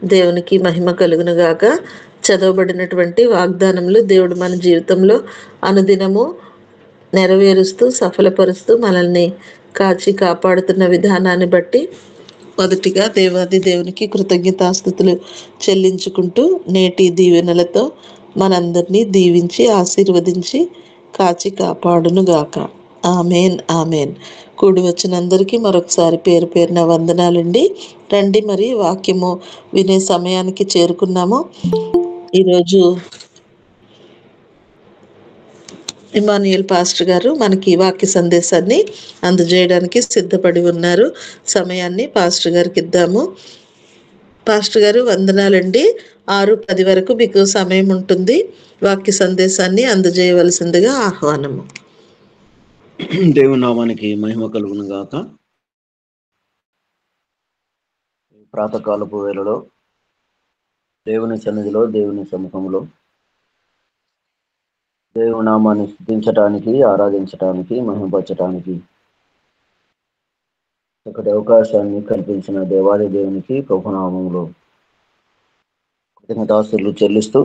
దేవునికి మహిమ కలుగును గాక. చదవబడినటువంటి వాగ్దానములు దేవుడు మన జీవితంలో అనుదినము నెరవేరుస్తూ సఫలపరుస్తూ మనల్ని కాచి కాపాడుతున్న విధానాన్ని బట్టి మొదటిగా దేవాది దేవునికి కృతజ్ఞతాస్థుతులు చెల్లించుకుంటూ నేటి దీవెనలతో మనందరినీ దీవించి ఆశీర్వదించి కాచి కాపాడును గాక. Amen amen. కూడి వచ్చినందరికీ మరొకసారి పేరు పేరున వందనాలండి. రండి, మరి వాక్యము వినే సమయానికి చేరుకున్నాము. ఈరోజు ఇమానుయేల్ పాస్టర్ గారు మనకి వాక్య సందేశాన్ని అందజేయడానికి సిద్ధపడి ఉన్నారు. సమయాన్ని పాస్టర్ గారికి ఇద్దాము. పాస్టర్ గారు వందనాలండి. 6:10 వరకు మీకు సమయం ఉంటుంది. వాక్య సందేశాన్ని అందజేయవలసిందిగా ఆహ్వానము. దేవుని నామానికి మహిమ కలుగును గాక. ప్రాతకాలపు వేళలో దేవుని సన్నిధిలో, దేవుని సముఖంలో దేవుని నామాన్ని స్తుతించటానికి, ఆరాధించటానికి, మహిమపరచటానికి చక్కటి అవకాశాన్ని కల్పించిన దేవాది దేవునికి ప్రభునామంలో కృతజ్ఞతాస్తుతులు చెల్లిస్తూ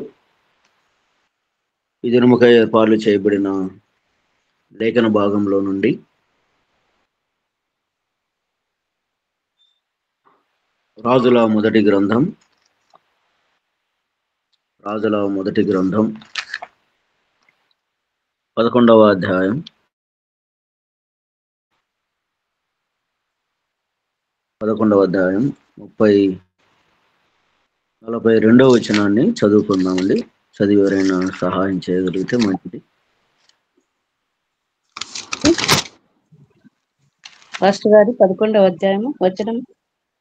ఈ దినముకై ఏర్పాట్లు చేయబడిన లేఖన భాగంలో నుండి రాజుల మొదటి గ్రంథం 11వ అధ్యాయం 42వ వచనాన్ని చదువుకుందామండి. చదివి ఎవరైనా సహాయం చేయగలిగితే మంచిది. పాస్టర్ గారు 11వ అధ్యాయము వచనం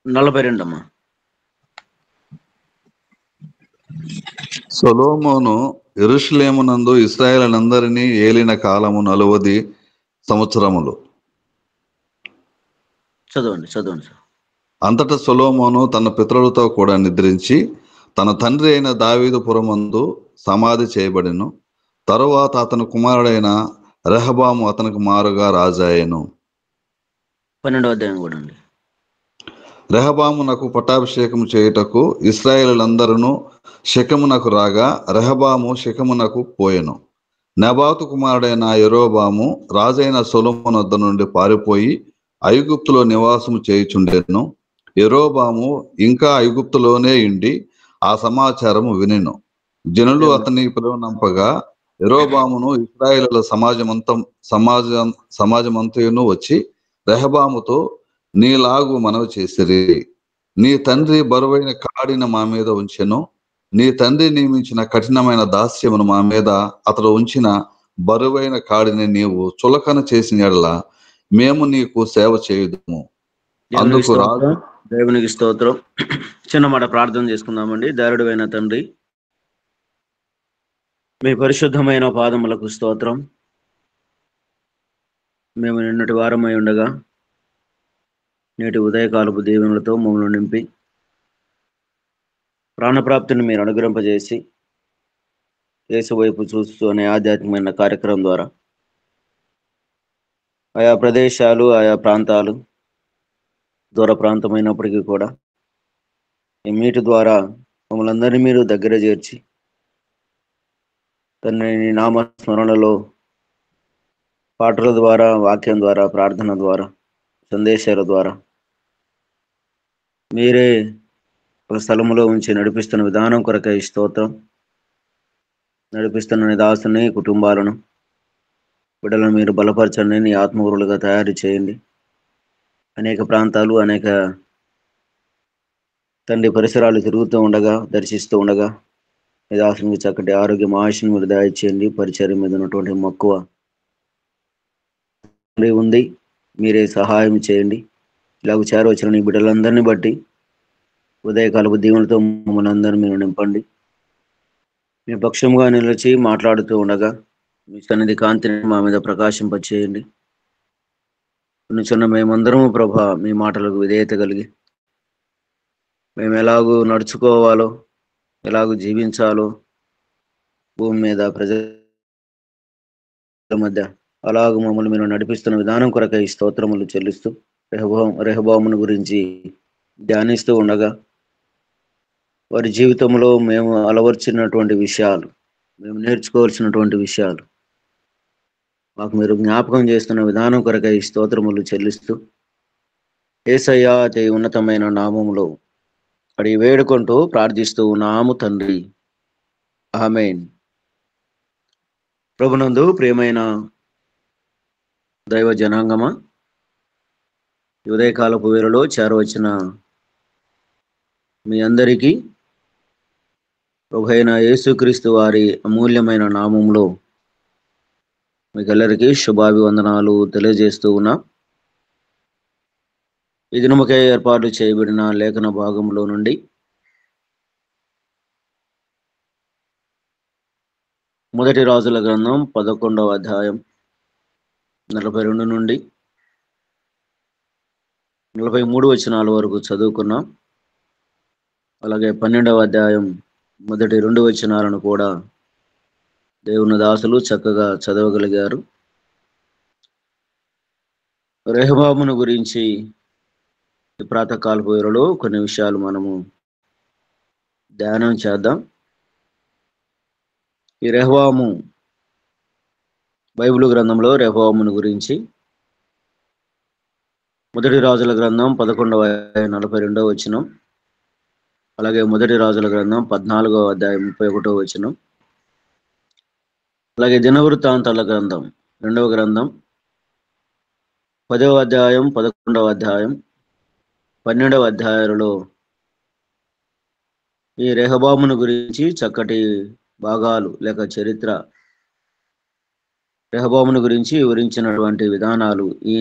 42 అమ్మా. సొలొమోను యెరూషలేమునందు ఇశ్రాయేలునందరినీ ఏలిన కాలము 40 సంవత్సరములు. చదవండి సార్. అంతటా సొలొమోను తన పితరులతో కూడా నిద్రించి తన తండ్రి అయిన దావీదు పురమందు సమాధి చేయబడెను. తరువాత అతని కుమారుడైన రెహబాము అతనికి మారుగా రాజాయెను. 12వ అధ్యాయం కూడా అండి. రెహబామునకు పట్టాభిషేకం చేయుటకు ఇశ్రాయేలులందరూ షెకెమునకు రాగా రెహబాము షెకెమునకు పోయెను. నెబాతు కుమారుడైన యెరోబాము రాజైన సొలొమోను వద్ద నుండి పారిపోయి ఐగుప్తులో నివాసము చేయుచుండెను. యెరోబాము ఇంకా ఐగుప్తులోనే ఉండి ఆ సమాచారము వినెను. జనులు అతని పిలువనంపగా యెరోబామును ఇశ్రాయేలుల సమాజమంతయును వచ్చి రెహబాముతో, నీలాగు మనవి చేసిరి, నీ తండ్రి బరువైన కాడిన మా మీద ఉంచెను. నీ తండ్రి నియమించిన కఠినమైన దాస్యమును మా మీద అతడు ఉంచిన బరువైన కాడిని నీవు చులకన చేసిన యెడల మేము నీకు సేవ చేయుదుము. అందుకు రాజు దేవునికి స్తోత్రం. చిన్న మాట ప్రార్థన చేసుకుందామండి. దయాళుడైన తండ్రి, మీ పరిశుద్ధమైన పాదములకు స్తోత్రం. మేము నిన్నటి వారమై ఉండగా నేటి ఉదయకాలపు దీవెనలతో మమ్మల్ని నింపి ప్రాణప్రాప్తిని మీరు అనుగ్రహింపజేసి యేసు వైపు చూస్తూ అనే ఆధ్యాత్మికమైన కార్యక్రమం ద్వారా ఆయా ప్రదేశాలు, ఆయా ప్రాంతాలు దూర ప్రాంతమైనప్పటికీ కూడా ఈ మీటు ద్వారా మమ్మల్ని అందరినీ మీరు దగ్గర చేర్చి తండ్రి నామ స్మరణలో పాటల ద్వారా, వాక్యం ద్వారా, ప్రార్థన ద్వారా, సందేశాల ద్వారా మీరే ఒక స్థలములో ఉంచి నడిపిస్తున్న విధానం కొరకై స్తోత్రం. నడిపిస్తున్న నీ దాసుని కుటుంబాలను, బిడ్డలను మీరు బలపరచండి, నీ ఆత్మగురులుగా తయారు చేయండి. అనేక ప్రాంతాలు, అనేక తండ్రి పరిసరాలు తిరుగుతూ ఉండగా, దర్శిస్తూ ఉండగా నీ దాసునికి చక్కటి ఆరోగ్యం, ఆయుష్ను మీరు దయచేయండి. పరిచర్య మీద ఉన్నటువంటి మక్కువ ఉంది, మీరే సహాయం చేయండి. ఇలాగ చేరవచ్చిన నీ బిడ్డలందరినీ బట్టి ఉదయకాలపు దీవులతో మమ్మల్ని అందరినీ మీరు నింపండి. మీ పక్షంగా నిలిచి మాట్లాడుతూ ఉండగా మీ సన్నిధి కాంతిని మా మీద ప్రకాశింపచేయండి. చిన్న మేమందరము ప్రభా మీ మాటలకు విధేయత కలిగి మేము ఎలాగూ నడుచుకోవాలో, ఎలాగూ జీవించాలో భూమి మీద ప్రజల మధ్య అలాగూ మమ్మల్ని మీరు నడిపిస్తున్న విధానం కొరకై స్తోత్రములు చెల్లిస్తూ రెహబామును గురించి ధ్యానిస్తూ ఉండగా వారి జీవితంలో మేము అలవర్చినటువంటి విషయాలు, మేము నేర్చుకోవాల్సినటువంటి విషయాలు మాకు మీరు జ్ఞాపకం చేస్తున్న విధానం కొరకై స్తోత్రములు చెల్లిస్తూ యేసయ్య అతి ఉన్నతమైన నామములో అడిగి వేడుకుంటూ ప్రార్థిస్తూ ఉన్నాము తండ్రి. ఆమేన్. ప్రభునందు ప్రియమైన దైవ జనాంగమా, ఉదయకాలపు వేళలో చేరవచ్చిన మీ అందరికీ ప్రభువైన యేసుక్రీస్తు వారి అమూల్యమైన నామములో మీకెల్లరికీ శుభాభివందనాలు తెలియజేస్తూ ఉన్నా. ఈ దినముకై ఏర్పాటు చేయబడిన లేఖన భాగంలో నుండి మొదటి రాజుల గ్రంథం 11వ అధ్యాయం 42 నుండి 43 వచనాల వరకు చదువుకున్నాం. అలాగే 12వ అధ్యాయం మొదటి 2 వచనాలను కూడా దేవుని దాసులు చక్కగా చదవగలిగారు. రెహబామును గురించి ఈ ప్రాతకాలపు వేళలో కొన్ని విషయాలు మనము ధ్యానం చేద్దాం. ఈ రెహబాము బైబిల్ గ్రంథంలో రెహబామును గురించి మొదటి రాజుల గ్రంథం 11వ అధ్యాయం 42వ వచనం, అలాగే మొదటి రాజుల గ్రంథం 14వ అధ్యాయం 31వ వచనం, అలాగే దినవృత్తాంతాల గ్రంథం 2వ గ్రంథం 10వ అధ్యాయం 11వ అధ్యాయం 12వ అధ్యాయాలలో ఈ రెహబామును గురించి చక్కటి భాగాలు లేక చరిత్ర, రెహబామును గురించి వివరించినటువంటి విధానాలు ఈ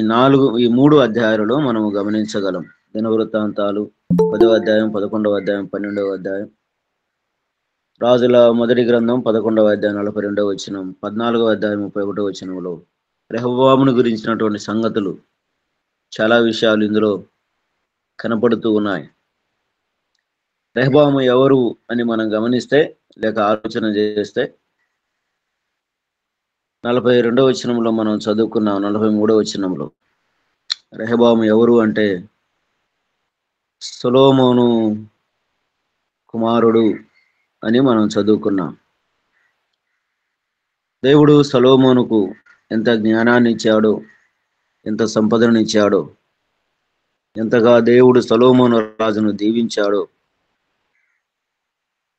3 అధ్యాయాలలో మనము గమనించగలం. దినవృత్తాంతాలు 10వ అధ్యాయం 11వ అధ్యాయం 12వ అధ్యాయం, రాజుల మొదటి గ్రంథం 11వ అధ్యాయం 42వ వచనం, 14వ అధ్యాయం 31వ వచనంలో రెహబామును గురించినటువంటి సంగతులు, చాలా విషయాలు ఇందులో కనపడుతూ ఉన్నాయి. రెహబాము ఎవరు అని మనం గమనిస్తే లేక ఆలోచన చేస్తే 42వ వచనంలో మనం చదువుకున్నాం. 43వ వచనంలో రెహబాము ఎవరు అంటే సొలొమోను కుమారుడు అని మనం చదువుకున్నాం. దేవుడు సొలొమోనుకు ఎంత జ్ఞానాన్ని ఇచ్చాడో, ఎంత సంపదను ఇచ్చాడో, ఎంతగా దేవుడు సొలొమోను రాజును దీవించాడో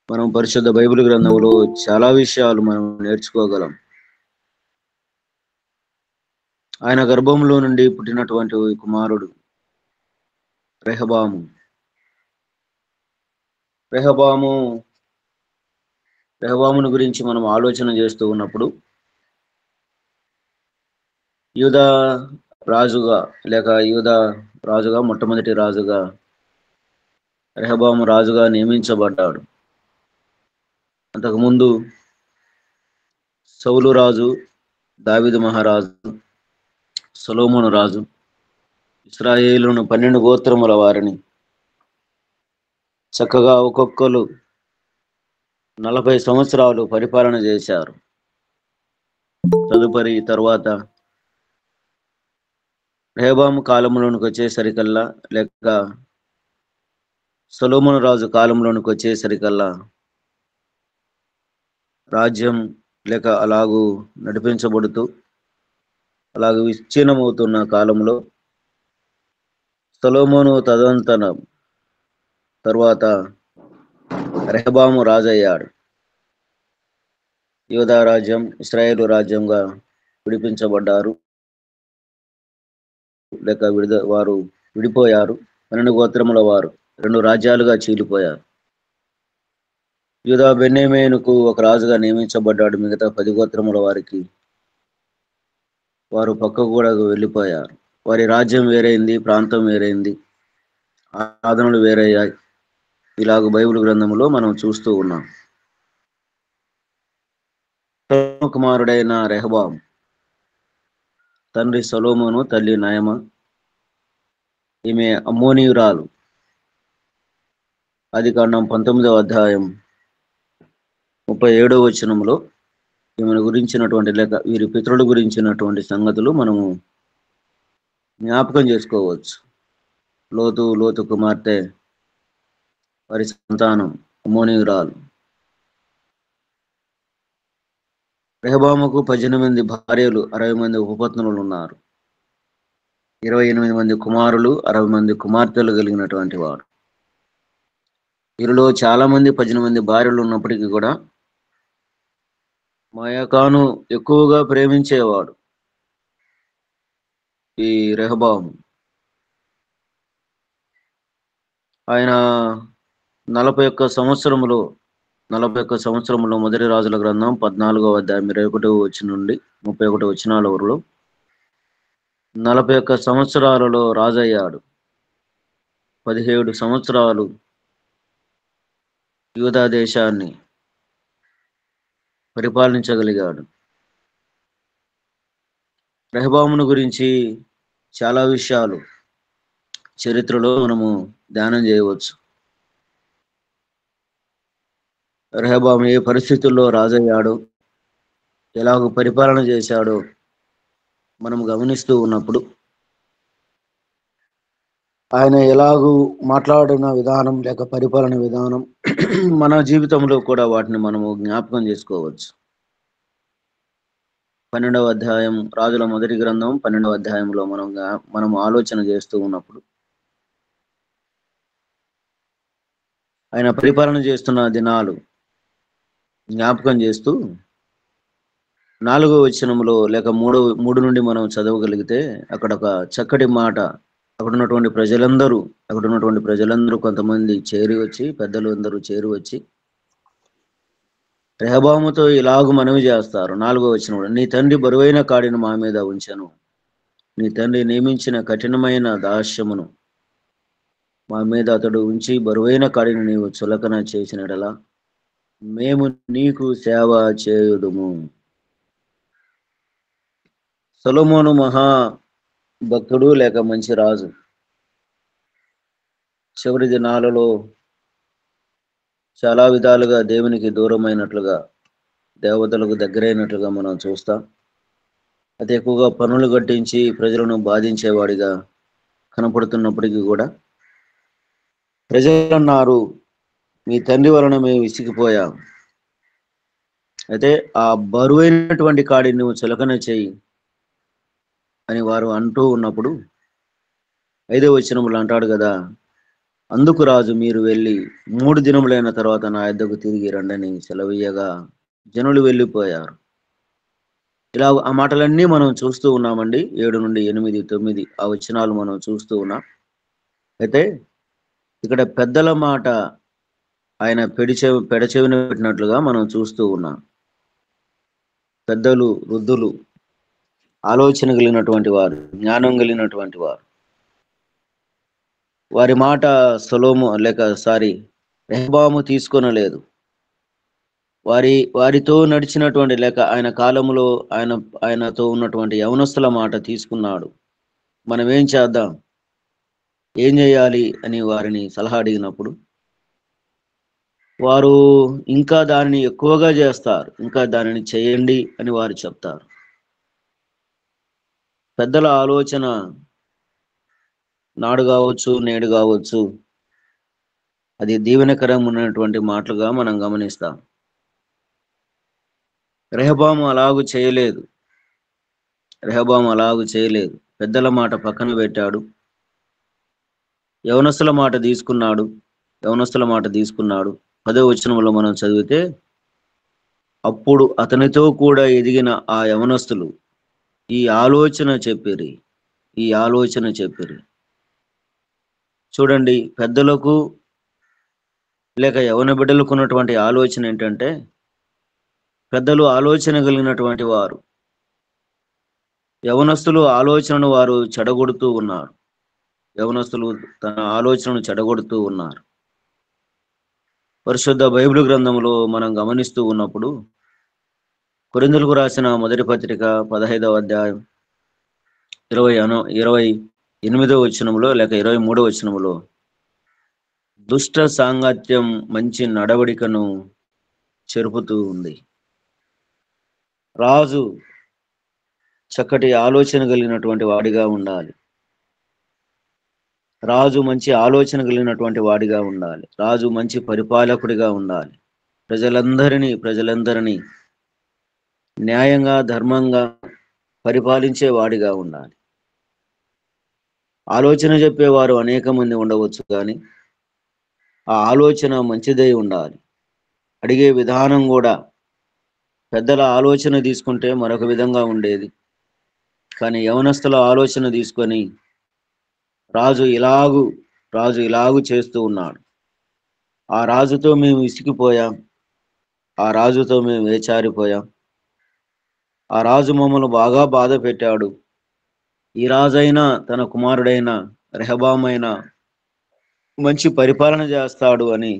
మనం పరిశుద్ధ బైబిల్ గ్రంథంలో చాలా విషయాలు మనం నేర్చుకోగలం. ఆయన గర్భంలో నుండి పుట్టినటువంటి కుమారుడు రెహబాము. రెహబామును గురించి మనం ఆలోచన చేస్తూ ఉన్నప్పుడు యూదా రాజుగా లేక యూదా రాజుగా మొట్టమొదటి రాజుగా రెహబాము రాజుగా నియమించబడ్డాడు. అంతకుముందు సౌలు రాజు, దావీదు మహారాజు, సొలొమోను రాజు ఇశ్రాయేలును 12 గోత్రముల వారిని చక్కగా ఒక్కొక్కరు 40 సంవత్సరాలు పరిపాలన చేశారు. తదుపరి తర్వాత రెహబాము కాలంలోనికి వచ్చేసరికల్లా లేక సొలొమోను రాజు కాలంలోనికి వచ్చేసరికల్లా రాజ్యం లేక అలాగూ నడిపించబడుతూ అలాగూ విచ్ఛిన్నమవుతున్న కాలంలో సొలొమోను తదనంతరం తర్వాత రెహబాము రాజయ్యాడు. యూదా రాజ్యం ఇశ్రాయేలు రాజ్యంగా విడిపించబడ్డారు లేక వారు విడిపోయారు. 12 గోత్రముల వారు 2 రాజ్యాలుగా చీలిపోయారు. యూదా బెన్యామీనుకు ఒక రాజుగా నియమించబడ్డాడు. మిగతా 10 గోత్రముల వారికి వారు పక్కకు కూడా వెళ్ళిపోయారు. వారి రాజ్యం వేరైంది, ప్రాంతం వేరైంది, ఆదరణలు వేరయ్యాయి. ఇలాగ బైబిల్ గ్రంథంలో మనం చూస్తూ ఉన్నాం. కుమారుడైన రెహబాము, తండ్రి సొలొమోను, తల్లి నయమ. ఈమె అమ్మోనీయురాలు. ఆదికాండం 19వ అధ్యాయం 37వ వచనంలో ఈమెను గురించినటువంటి లేక వీరి పితరుల గురించినటువంటి సంగతులు మనము జ్ఞాపకం చేసుకోవచ్చు. లోతు కుమార్తె వారి సంతానం అమ్మోనీయురాలు. రెహబాముకు 18 భార్యలు, 60 మంది ఉపపత్నులు ఉన్నారు. 28 మంది కుమారులు, 60 మంది కుమార్తెలు కలిగినటువంటి వాడు. వీరిలో చాలా మంది 18 మంది భార్యలు ఉన్నప్పటికీ కూడా మాయాకాను ఎక్కువగా ప్రేమించేవాడు ఈ రెహబాము. ఆయన 41 సంవత్సరములో మొదటి రాజుల గ్రంథం 14వ అధ్యాయం 21వ వచనం నుండి 31 వచనాల వరకు 41 సంవత్సరాలలో రాజయ్యాడు. 17 సంవత్సరాలు యూదా దేశాన్ని పరిపాలించగలిగాడు. రెహబామును గురించి చాలా విషయాలు చరిత్రలో మనము ధ్యానం చేయవచ్చు. రెహబాము ఏ పరిస్థితుల్లో రాజయ్యాడో, ఎలాగ పరిపాలన చేశాడో మనం గమనిస్తూ ఉన్నప్పుడు ఆయన ఎలాగూ మాట్లాడిన విధానం లేక పరిపాలన విధానం మన జీవితంలో కూడా వాటిని మనము జ్ఞాపకం చేసుకోవచ్చు. 12వ అధ్యాయం రాజుల మొదటి గ్రంథం 12వ అధ్యాయంలో మనం ఆలోచన చేస్తూ ఉన్నప్పుడు ఆయన పరిపాలన చేస్తున్న దినాలు జ్ఞాపకం చేస్తూ 4వ వచనంలో లేక 3 నుండి మనం చదవగలిగితే అక్కడ ఒక చక్కటి మాట, అక్కడ ఉన్నటువంటి ప్రజలందరూ కొంతమంది చేరి వచ్చి, పెద్దలు అందరూ చేరి వచ్చి రెహబాముతో ఇలాగు మనవి చేస్తారు. 4వ వచనంలో, నీ తండ్రి బరువైన కాడిని మా మీద ఉంచెను, నీ తండ్రి నియమించిన కఠినమైన దాస్యమును మా మీద అతడు ఉంచి బరువైన కాడిని నీవు చులకన చేసినడలా మేము నీకు సేవ చేయుదుము. సొలొమోను మహా భక్తుడు లేక మంచి రాజు. చివరి దినాలలో చాలా విధాలుగా దేవునికి దూరమైనట్లుగా, దేవతలకు దగ్గరైనట్లుగా మనం చూస్తాం. అతి ఎక్కువగా పనులు కట్టించి ప్రజలను బాధించేవాడిగా కనపడుతున్నప్పటికీ కూడా ప్రజలు అన్నారు, మీ తండ్రి వలన మేము విసిగిపోయాం, అయితే ఆ బరువైనటువంటి కాడిని నువ్వు చులకన చేయి అని వారు అంటూ ఉన్నప్పుడు 5వ వచనములు అంటాడు కదా, అందుకు రాజు, మీరు వెళ్ళి 3 దినములైన తర్వాత నా యొద్దకు తిరిగి రండని సెలవీయగా జనులు వెళ్ళిపోయారు. ఇలా ఆ మాటలన్నీ మనం చూస్తూ ఉన్నామండి. 7 నుండి 8, 9 ఆ వచనాలు మనం చూస్తూ ఉన్నాం. అయితే ఇక్కడ పెద్దల మాట ఆయన పెడచెవిన పెట్టినట్లుగా మనం చూస్తూ ఉన్నాం. పెద్దలు, వృద్ధులు, ఆలోచన కలిగినటువంటి వారు, జ్ఞానం కలిగినటువంటి వారు, వారి మాట రెహబాము తీసుకొనలేదు. వారితో నడిచినటువంటి లేక ఆయన కాలంలో ఆయనతో ఉన్నటువంటి యవనస్తుల మాట తీసుకున్నాడు. మనం ఏం చేద్దాం, ఏం చేయాలి అని వారిని సలహా అడిగినప్పుడు వారు ఇంకా దానిని ఎక్కువగా చేస్తారు, ఇంకా దానిని చేయండి అని వారు చెప్తారు. పెద్దల ఆలోచన నాడు కావచ్చు, నేడు కావచ్చు, అది దీవెనకరమైనటువంటి మాటలుగా మనం గమనిస్తాం. రెహబాము అలాగు చేయలేదు. పెద్దల మాట పక్కన పెట్టాడు, యవనస్తుల మాట తీసుకున్నాడు. 10వ వచనంలో మనం చదివితే, అప్పుడు అతనితో కూడా ఎదిగిన ఆ యవనస్తులు ఈ ఆలోచన చెప్పిరి. చూడండి, పెద్దలకు లేక యవన బిడ్డలకు ఉన్నటువంటి ఆలోచన ఏంటంటే, పెద్దలు ఆలోచన కలిగినటువంటి వారు, యవనస్తులు ఆలోచనను వారు చెడగొడుతూ ఉన్నారు. యవనస్తులు తన ఆలోచనను చెడగొడుతూ ఉన్నారు. పరిశుద్ధ బైబిల్ గ్రంథంలో మనం గమనిస్తూ ఉన్నప్పుడు కొరింథీయులకు రాసిన మొదటి పత్రిక 15వ అధ్యాయం 28వ వచనంలో లేక 23వ వచనంలో, దుష్ట సాంగత్యం మంచి నడవడికను చెరుపుతూ ఉంది. రాజు చక్కటి ఆలోచన కలిగినటువంటి వాడిగా ఉండాలి. రాజు మంచి ఆలోచన కలిగినటువంటి వాడిగా ఉండాలి. రాజు మంచి పరిపాలకుడిగా ఉండాలి. ప్రజలందరినీ న్యాయంగా, ధర్మంగా పరిపాలించే వాడిగా ఉండాలి. ఆలోచన చెప్పేవారు అనేక మంది ఉండవచ్చు, కానీ ఆ ఆలోచన మంచిదై ఉండాలి. అడిగే విధానం కూడా పెద్దల ఆలోచన తీసుకుంటే మరొక విధంగా ఉండేది, కానీ యవనస్తుల ఆలోచన తీసుకొని రాజు ఇలాగు చేస్తూ ఉన్నాడు. ఆ రాజుతో మేము విసిగిపోయాం, ఆ రాజుతో మేము వేచారిపోయాం, ఆ రాజు మమ్మల్ని బాగా బాధ పెట్టాడు. ఈ రాజైనా తన కుమారుడైన రెహబామైనా మంచి పరిపాలన చేస్తాడు అని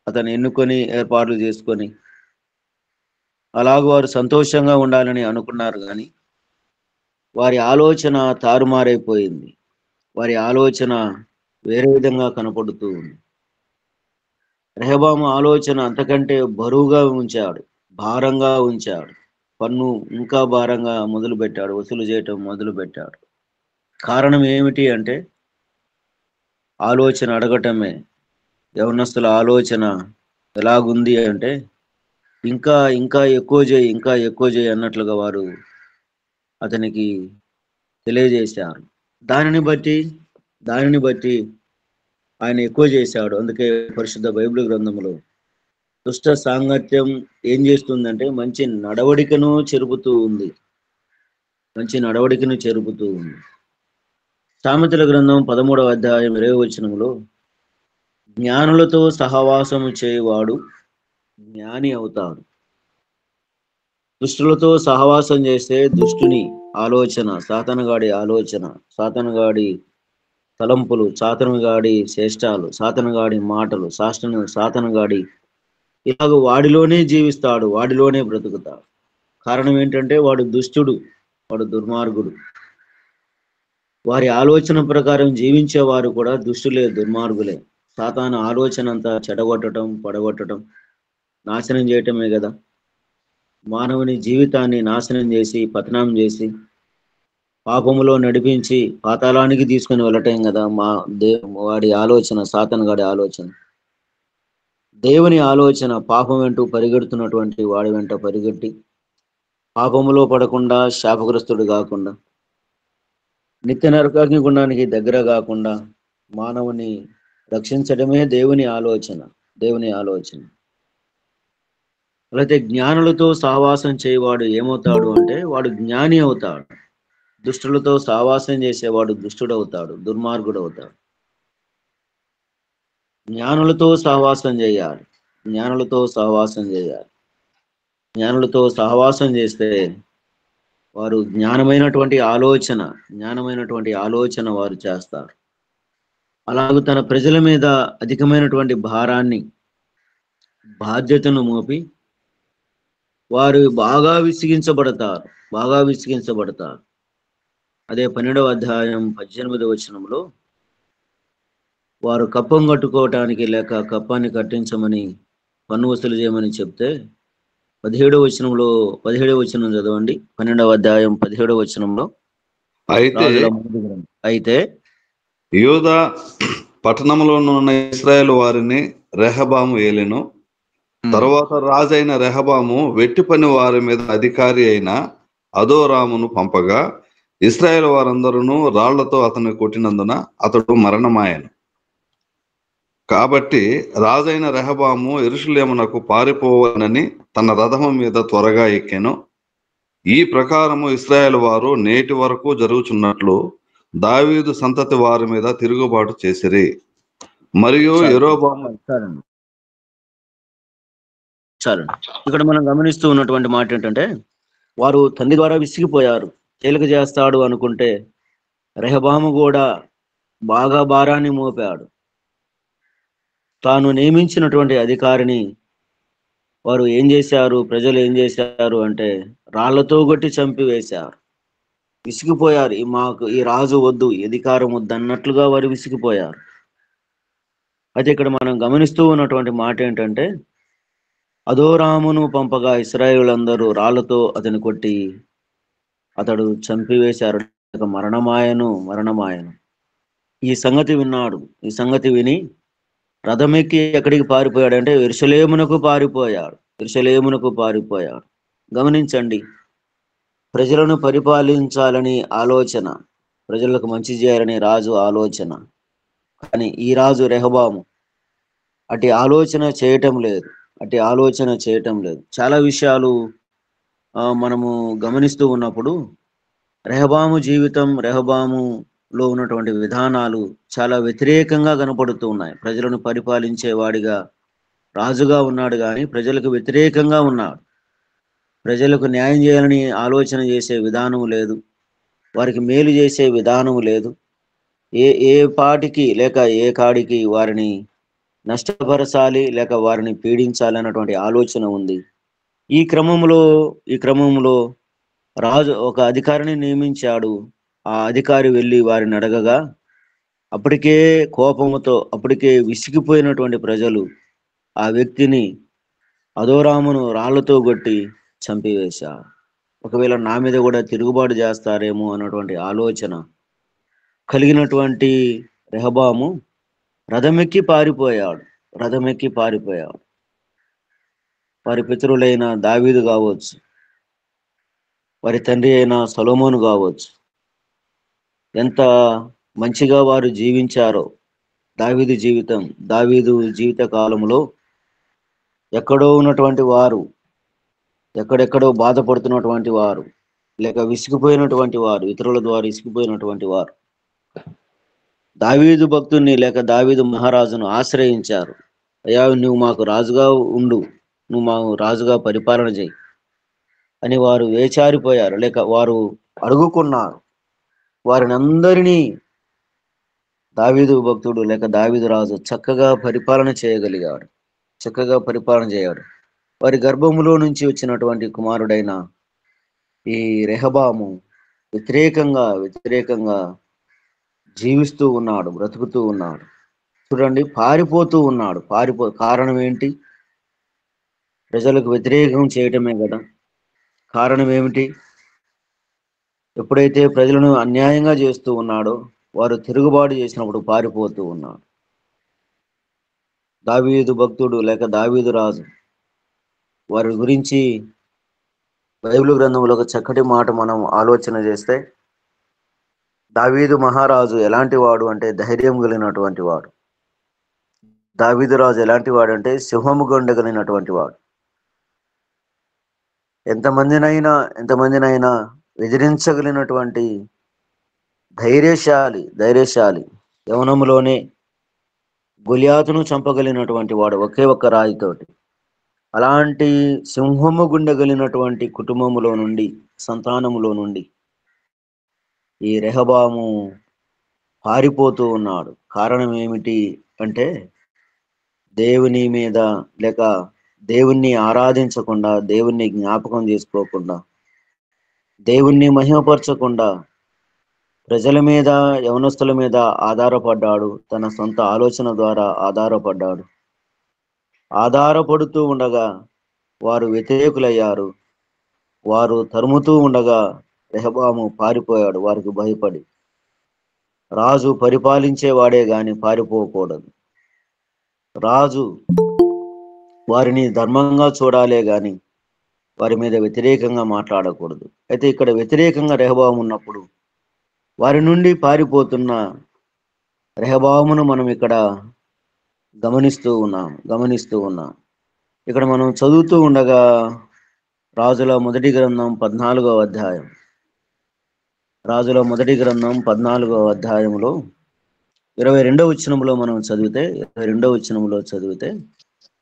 అతను ఎన్నుకొని ఏర్పాట్లు చేసుకొని అలాగూ వారు సంతోషంగా ఉండాలని అనుకున్నారు, కానీ వారి ఆలోచన తారుమారైపోయింది. వారి ఆలోచన వేరే విధంగా కనపడుతూ ఉంది. రెహబాము ఆలోచన అంతకంటే బరువుగా ఉంచాడు, భారంగా ఉంచాడు. పన్ను ఇంకా భారంగా వసూలు చేయటం మొదలుపెట్టాడు. కారణం ఏమిటి అంటే ఆలోచన అడగటమే. యవనస్తుల ఆలోచన ఎలాగుంది అంటే ఇంకా ఇంకా ఎక్కువ చేయి అన్నట్లుగా వారు అతనికి తెలియజేశారు. దానిని బట్టి ఆయన ఎక్కువ చేశాడు. అందుకే పరిశుద్ధ బైబిల్ గ్రంథంలో దుష్ట సాంగత్యం ఏం చేస్తుందంటే మంచి నడవడికను చెరుపుతూ ఉంది. సామెతల గ్రంథం 13వ అధ్యాయం 20వ వచనంలో జ్ఞానులతో సహవాసము చేయవాడు జ్ఞాని అవుతాడు. దుష్టులతో సహవాసం చేస్తే దుష్టుని ఆలోచన, సాతనగాడి తలంపులు, సాతనగాడి చేష్టాలు, సాతనగాడి మాటలు, సాతనగాడి ఇలాగ వాడిలోనే జీవిస్తాడు, వాడిలోనే బ్రతుకుతాడు. కారణం ఏంటంటే వాడు దుష్టుడు, వాడు దుర్మార్గుడు. వారి ఆలోచన ప్రకారం జీవించేవారు కూడా దుష్టులే, దుర్మార్గులే. సాతాను ఆలోచన అంతా చెడగొట్టడం, పడగొట్టడం, నాశనం చేయటమే కదా. మానవుని జీవితాన్ని నాశనం చేసి, పతనం చేసి, పాపములో నడిపించి పాతాళానికి తీసుకుని వెళ్ళటం కదా వాడి ఆలోచన, సాతానుగాడి ఆలోచన. దేవుని ఆలోచన పాపం వెంటూ పరిగెడుతున్నటువంటి వాడి వెంట పరిగెట్టి పాపములో పడకుండా, శాపగ్రస్తుడు కాకుండా, నిత్య నరకాగ్ని గుండానికి దగ్గర కాకుండా మానవుని రక్షించడమే దేవుని ఆలోచన. అయితే జ్ఞానులతో సహవాసం చేయవాడు ఏమవుతాడు అంటే వాడు జ్ఞాని అవుతాడు. దుష్టులతో సహవాసం చేసేవాడు దుష్టుడవుతాడు, దుర్మార్గుడవుతాడు. జ్ఞానులతో సహవాసం చేయాలి. జ్ఞానులతో సహవాసం చేస్తే వారు జ్ఞానమైనటువంటి ఆలోచన వారు చేస్తారు. అలాగే తన ప్రజల మీద అధికమైనటువంటి భారాన్ని, బాధ్యతను మోపి వారు బాగా విసిగించబడతారు. అదే 12వ అధ్యాయం 18వ వచనంలో వారు కప్పం కట్టుకోవటానికి లేక కప్పాన్ని కట్టించమని పన్ను వసూలు చేయమని చెప్తే 17వ వచనం చదవండి. 12వ అధ్యాయం 17వ వచనంలో అయితే యూదా పట్టణంలోనున్న ఇశ్రాయేలు వారిని రెహబాము ఏలెను. తరువాత రాజైన రెహబాము వెట్టి పని వారి మీద అధికారి అయిన అదోరామును పంపగా ఇశ్రాయేలు వారందరూ రాళ్లతో అతన్ని కొట్టినందున అతడు మరణమాయను. కాబట్టి రాజైన రెహబాము యెరూషలేమునకు పారిపోవాలని తన రథము మీద త్వరగా ఎక్కెను. ఈ ప్రకారము ఇశ్రాయేలు వారు నేటి వరకు జరుగుచున్నట్లు దావీదు సంతతి వారి మీద తిరుగుబాటు చేసిరి. మరియు యెరోబాము ఇక్కడ మనం గమనిస్తూ ఉన్నటువంటి మాట ఏంటంటే వారు తండ్రి ద్వారా విసిగిపోయారు. తేలిక చేస్తాడు అనుకుంటే రెహబాము కూడా బాగా భారాన్ని మోపాడు. తాను నియమించినటువంటి అధికారిని వారు ఏం చేశారు, ప్రజలు ఏం చేశారు అంటే రాళ్లతో కొట్టి చంపివేశారు. విసిగిపోయారు. మాకు ఈ రాజు వద్దు, అధికారం వద్దు అన్నట్లుగా వారు విసిగిపోయారు. అయితే ఇక్కడ మనం గమనిస్తూ ఉన్నటువంటి మాట ఏంటంటే అదోరామును పంపగా ఇశ్రాయేలులందరూ రాళ్లతో అతని కొట్టి అతడు చంపివేశారు. మరణమాయను. ఈ సంగతి విన్నాడు. ఈ సంగతి విని రథమెక్కి ఎక్కడికి పారిపోయాడంటే యెరూషలేమునకు పారిపోయాడు. యెరూషలేమునకు పారిపోయాడు. గమనించండి, ప్రజలను పరిపాలించాలని ఆలోచన, ప్రజలకు మంచి చేయాలని రాజు ఆలోచన. కానీ ఈ రాజు రెహబాము అటు ఆలోచన చేయటం లేదు. చాలా విషయాలు మనము గమనిస్తూ ఉన్నప్పుడు రెహబాము జీవితం, రెహబాములో ఉన్నటువంటి విధానాలు చాలా వ్యతిరేకంగా కనపడుతూ ఉన్నాయి. ప్రజలను పరిపాలించే వాడిగా రాజుగా ఉన్నాడు, కానీ ప్రజలకు వ్యతిరేకంగా ఉన్నాడు. ప్రజలకు న్యాయం చేయాలని ఆలోచన చేసే విధానం లేదు, వారికి మేలు చేసే విధానం లేదు. ఏ పాటికి లేక ఏ కాడికి వారిని నష్టపరచాలి లేక వారిని పీడించాలి అన్నటువంటి ఆలోచన ఉంది. ఈ క్రమంలో రాజు ఒక అధికారిని నియమించాడు. ఆ అధికారి వెళ్ళి వారిని అడగగా అప్పటికే కోపముతో, అప్పటికే విసిగిపోయినటువంటి ప్రజలు ఆ వ్యక్తిని, అదోరామును రాళ్లతో కొట్టి చంపివేశారు. ఒకవేళ నా మీద కూడా తిరుగుబాటు చేస్తారేమో అన్నటువంటి ఆలోచన కలిగినటువంటి రెహబాము రథమెక్కి పారిపోయాడు. వారి పితరులైన దావీదు కావచ్చు, వారి తండ్రి అయిన సొలొమోను కావచ్చు, ఎంత మంచిగా వారు జీవించారో. దావీదు జీవిత కాలంలో ఎక్కడో ఉన్నటువంటి వారు, ఎక్కడెక్కడో బాధపడుతున్నటువంటి వారు, లేక విసిగిపోయినటువంటి వారు, ఇతరుల ద్వారా విసిగిపోయినటువంటి వారు దావీదు భక్తుని లేక దావీదు మహారాజును ఆశ్రయించారు. అయ్యా, నువ్వు మాకు రాజుగా ఉండు, నువ్వు మాకు రాజుగా పరిపాలన చేయి అని వారు వేచారిపోయారు, లేక వారు అడుగుకున్నారు. వారిని అందరినీ దావీదు భక్తుడు లేక దావీదు రాజు చక్కగా పరిపాలన చేయగలిగాడు. వారి గర్భములో నుంచి వచ్చినటువంటి కుమారుడైన ఈ రెహబాము వ్యతిరేకంగా జీవిస్తూ ఉన్నాడు, బ్రతుకుతూ ఉన్నాడు. చూడండి, పారిపోతూ ఉన్నాడు. కారణం ఏంటి? ప్రజలకు వ్యతిరేకం చేయటమే కదా. కారణం ఏమిటి? ఎప్పుడైతే ప్రజలను అన్యాయంగా చేస్తూ ఉన్నాడో, వారు తిరుగుబాటు చేసినప్పుడు పారిపోతూ ఉన్నాడు. దావీదు భక్తుడు లేక దావీదు రాజు, వారి గురించి బైబిల్ గ్రంథంలో ఒక చక్కటి మాట మనం ఆలోచన చేస్తే, దావీదు మహారాజు ఎలాంటి వాడు అంటే ధైర్యం కలిగినటువంటి వాడు. దావీదు రాజు ఎలాంటి వాడు అంటే సింహము గొండగలిగినటువంటి వాడు. ఎంతమందినైనా ఎదిరించగలిగినటువంటి ధైర్యశాలి. యవనములోనే గొలియాతును చంపగలిగినటువంటి వాడు ఒకే ఒక్క రాయితోటి. అలాంటి సింహము గుండెగలిగినటువంటి సంతానములో నుండి ఈ రెహబాము పారిపోతూ ఉన్నాడు. కారణం ఏమిటి అంటే దేవుని మీద లేక దేవుణ్ణి ఆరాధించకుండా, దేవుణ్ణి జ్ఞాపకం చేసుకోకుండా, దేవుణ్ణి మహిమపరచకుండా ప్రజల మీద, యవనస్తుల మీద ఆధారపడ్డాడు. తన సొంత ఆలోచన ద్వారా ఆధారపడుతూ ఉండగా వారు వ్యతిరేకులయ్యారు. వారు తరుముతూ ఉండగా రెహబాము పారిపోయాడు వారికి భయపడి. రాజు పరిపాలించేవాడే గాని పారిపోకూడదు. రాజు వారిని ధర్మంగా చూడాలే గాని వారి మీద వ్యతిరేకంగా మాట్లాడకూడదు. అయితే ఇక్కడ వ్యతిరేకంగా రెహబాము ఉన్నప్పుడు వారి నుండి పారిపోతున్న రెహబామును మనం ఇక్కడ గమనిస్తూ ఉన్నాం. ఇక్కడ మనం చదువుతూ ఉండగా రాజుల మొదటి గ్రంథం 14వ అధ్యాయం, రాజుల మొదటి గ్రంథం 14వ అధ్యాయంలో 22వ వచనంలో మనం చదివితే,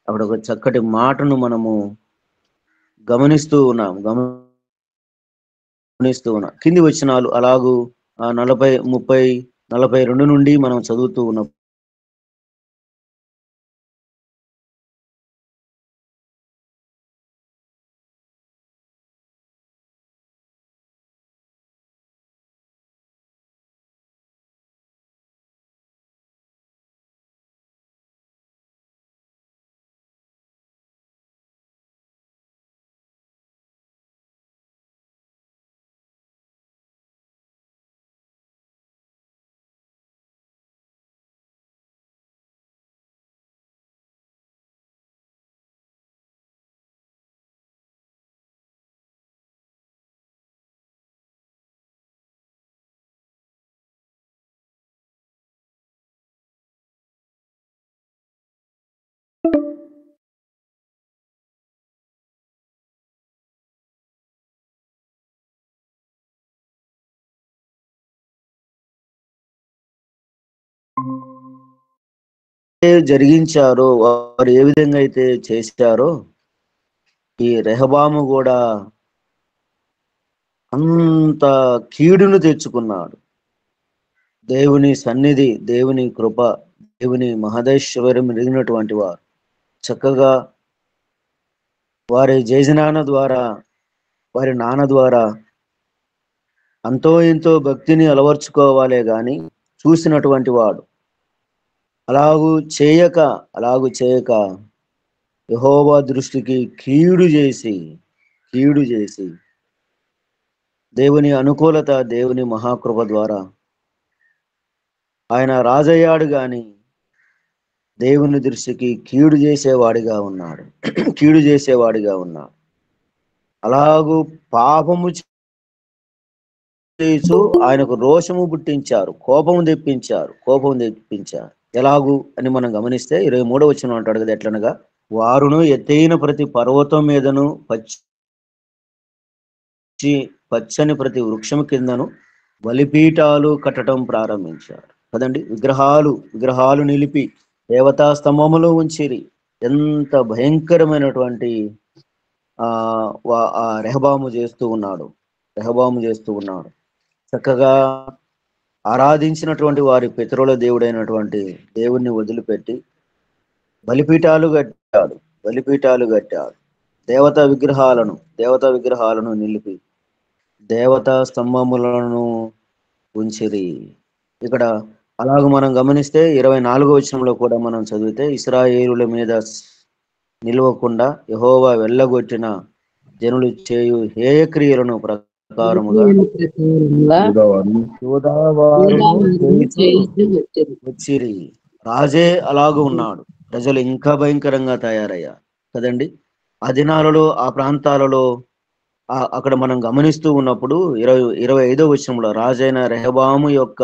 అక్కడ ఒక చక్కటి మాటను మనము గమనిస్తూ ఉన్నాం. కింది వచనాలు అలాగూ 40, 30, 42 నుండి మనం చదువుతూ ఉన్నప్పుడు జరిగించారో, వారు ఏ విధంగా అయితే చేశారో, ఈ రెహబాము కూడా అంత కీడును తెచ్చుకున్నాడు. దేవుని సన్నిధి, దేవుని కృప, దేవుని మహదేశ్వరం ఎరిగినటువంటి వారు చక్కగా వారి జేజనాన్న ద్వారా, వారి నాన్న ద్వారా అంతో ఎంతో భక్తిని అలవర్చుకోవాలే గాని చూసినటువంటి వాడు అలాగూ చేయక యెహోవా దృష్టికి కీడు చేసి దేవుని అనుకూలత, దేవుని మహాకృప ద్వారా ఆయన రాజయ్యాడు గాని దేవుని దృష్టికి కీడు చేసేవాడిగా ఉన్నాడు. అలాగూ పాపము చేస్తూ ఆయనకు రోషము పుట్టించారు, కోపం తెప్పించారు. ఎలాగూ అని మనం గమనిస్తే 23వ వచనం అంటాడు కదా, ఎట్లనగా వారును ఎత్తైన ప్రతి పర్వతం మీదను పచ్చని ప్రతి వృక్షం కిందను బలిపీఠాలు కట్టడం ప్రారంభించారు కదండి. విగ్రహాలు నిలిపి దేవతా స్తంభములో ఉంచిరి. ఎంత భయంకరమైనటువంటి రెహబాము చేస్తూ ఉన్నాడు. చక్కగా ఆరాధించినటువంటి వారి పితరుల దేవుడైనటువంటి దేవుణ్ణి వదిలిపెట్టి బలిపీఠాలు కట్టాడు. దేవతా విగ్రహాలను నిలిపి దేవతా స్తంభములను ఉంచిరి. ఇక్కడ అలాగ మనం గమనిస్తే 24వ వచనంలో కూడా మనం చదివితే, ఇశ్రాయేలుల మీద నిలవకుండా యెహోవా వెళ్ళగొట్టిన జనులు చేయు హేయక్రియలను ప్రకారముగా వచ్చిరి. రాజే అలాగూ ఉన్నాడు, ప్రజలు ఇంకా భయంకరంగా తయారయ్యారు కదండి. ఆ దినాలలో, ఆ ప్రాంతాలలో అక్కడ మనం గమనిస్తూ ఉన్నప్పుడు 25వ వచనంలో రాజైన రెహబాము యొక్క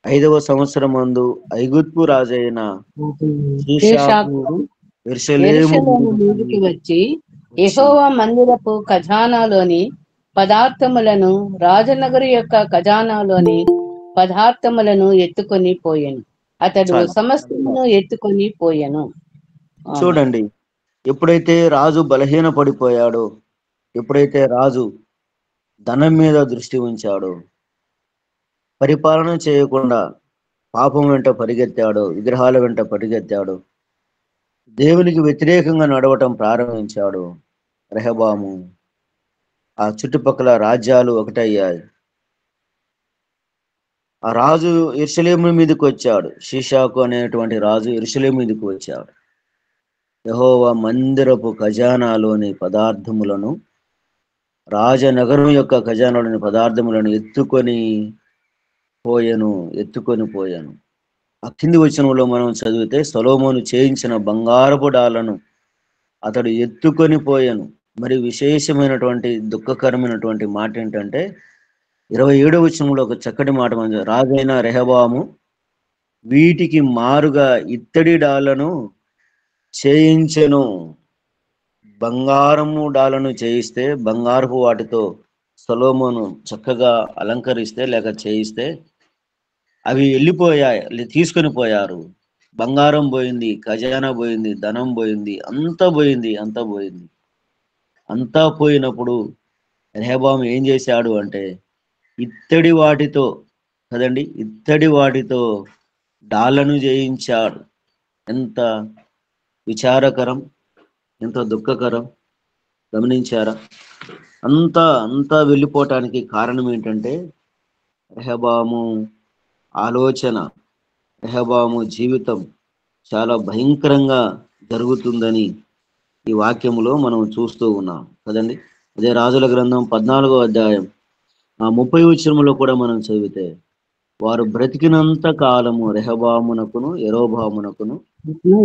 5వ సంవత్సరం మందు ఐగుప్తు రాజైన మీదికి వచ్చి యెహోవా మందిరపు ఖజానాలోని పదార్థములను, రాజనగరు యొక్క ఖజానాలోని పదార్థములను ఎత్తుకొని పోయెను. అతడు సమస్తమును ఎత్తుకొని పోయెను. చూడండి, ఎప్పుడైతే రాజు బలహీన పడిపోయాడో, ఎప్పుడైతే రాజు ధనం మీద దృష్టి ఉంచాడో, పరిపాలన చేయకుండా పాపం వెంట పరిగెత్తాడో, విగ్రహాల వెంట పరిగెత్తాడో, దేవునికి వ్యతిరేకంగా నడవటం ప్రారంభించాడు రెహబాము, ఆ చుట్టుపక్కల రాజ్యాలు ఒకటయ్యాయి. ఆ రాజు యెరూషలేము మీదకి వచ్చాడు. షీషాకు అనేటువంటి రాజు యెరూషలేము మీదకి వచ్చాడు. యెహోవా మందిరపు ఖజానాలోని పదార్థములను, రాజనగరం యొక్క ఖజానాలోని పదార్థములను ఎత్తుకొని పోయెను. ఆ కింది వచనంలో మనం చదివితే, సొలొమోను చేయించిన బంగారపు డాలను అతడు ఎత్తుకొని పోయెను. మరి విశేషమైనటువంటి దుఃఖకరమైనటువంటి మాట ఏంటంటే 27వ వచనంలో ఒక చక్కటి మాట మనం, రాజైన రెహబాము వీటికి మారుగా ఇత్తడి డాలను చేయించెను. బంగారము డాలను చేయిస్తే, బంగారపు వాటితో సొలొమోను చక్కగా అలంకరిస్తే లేక చేయిస్తే అవి వెళ్ళిపోయాయి, తీసుకొని పోయారు. బంగారం పోయింది, ఖజానా పోయింది, ధనం పోయింది, అంతా పోయినప్పుడు రెహబాము ఏం చేశాడు అంటే, ఇత్తడి వాటితో డాళ్లను చేయించాడు. ఎంత విచారకరం, ఎంత దుఃఖకరం గమనించారా? అంతా వెళ్ళిపోవటానికి కారణం ఏంటంటే రెహబాము ఆలోచన, రెహబాము జీవితం చాలా భయంకరంగా జరుగుతుందని ఈ వాక్యములో మనం చూస్తూ ఉన్నాం కదండి. అదే రాజుల గ్రంథం 14వ అధ్యాయం 30వ వచనంలో కూడా మనం చదివితే, వారు బ్రతికినంత కాలము రెహబామునకును యెరోబామునకును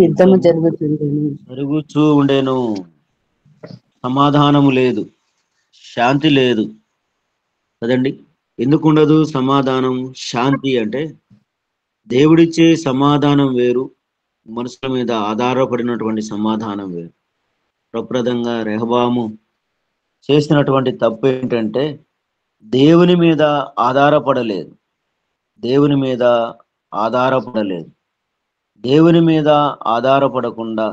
యుద్ధము జరుగుతూ ఉండేను. సమాధానము లేదు, శాంతి లేదు కదండి. ఎందుకు ఉండదు సమాధానం, శాంతి అంటే దేవుడిచ్చే సమాధానం వేరు, మనుషుల మీద ఆధారపడినటువంటి సమాధానం వేరు. ప్రప్రదంగా రెహబాము చేసినటువంటి తప్పు ఏంటంటే దేవుని మీద ఆధారపడలేదు. దేవుని మీద ఆధారపడకుండా,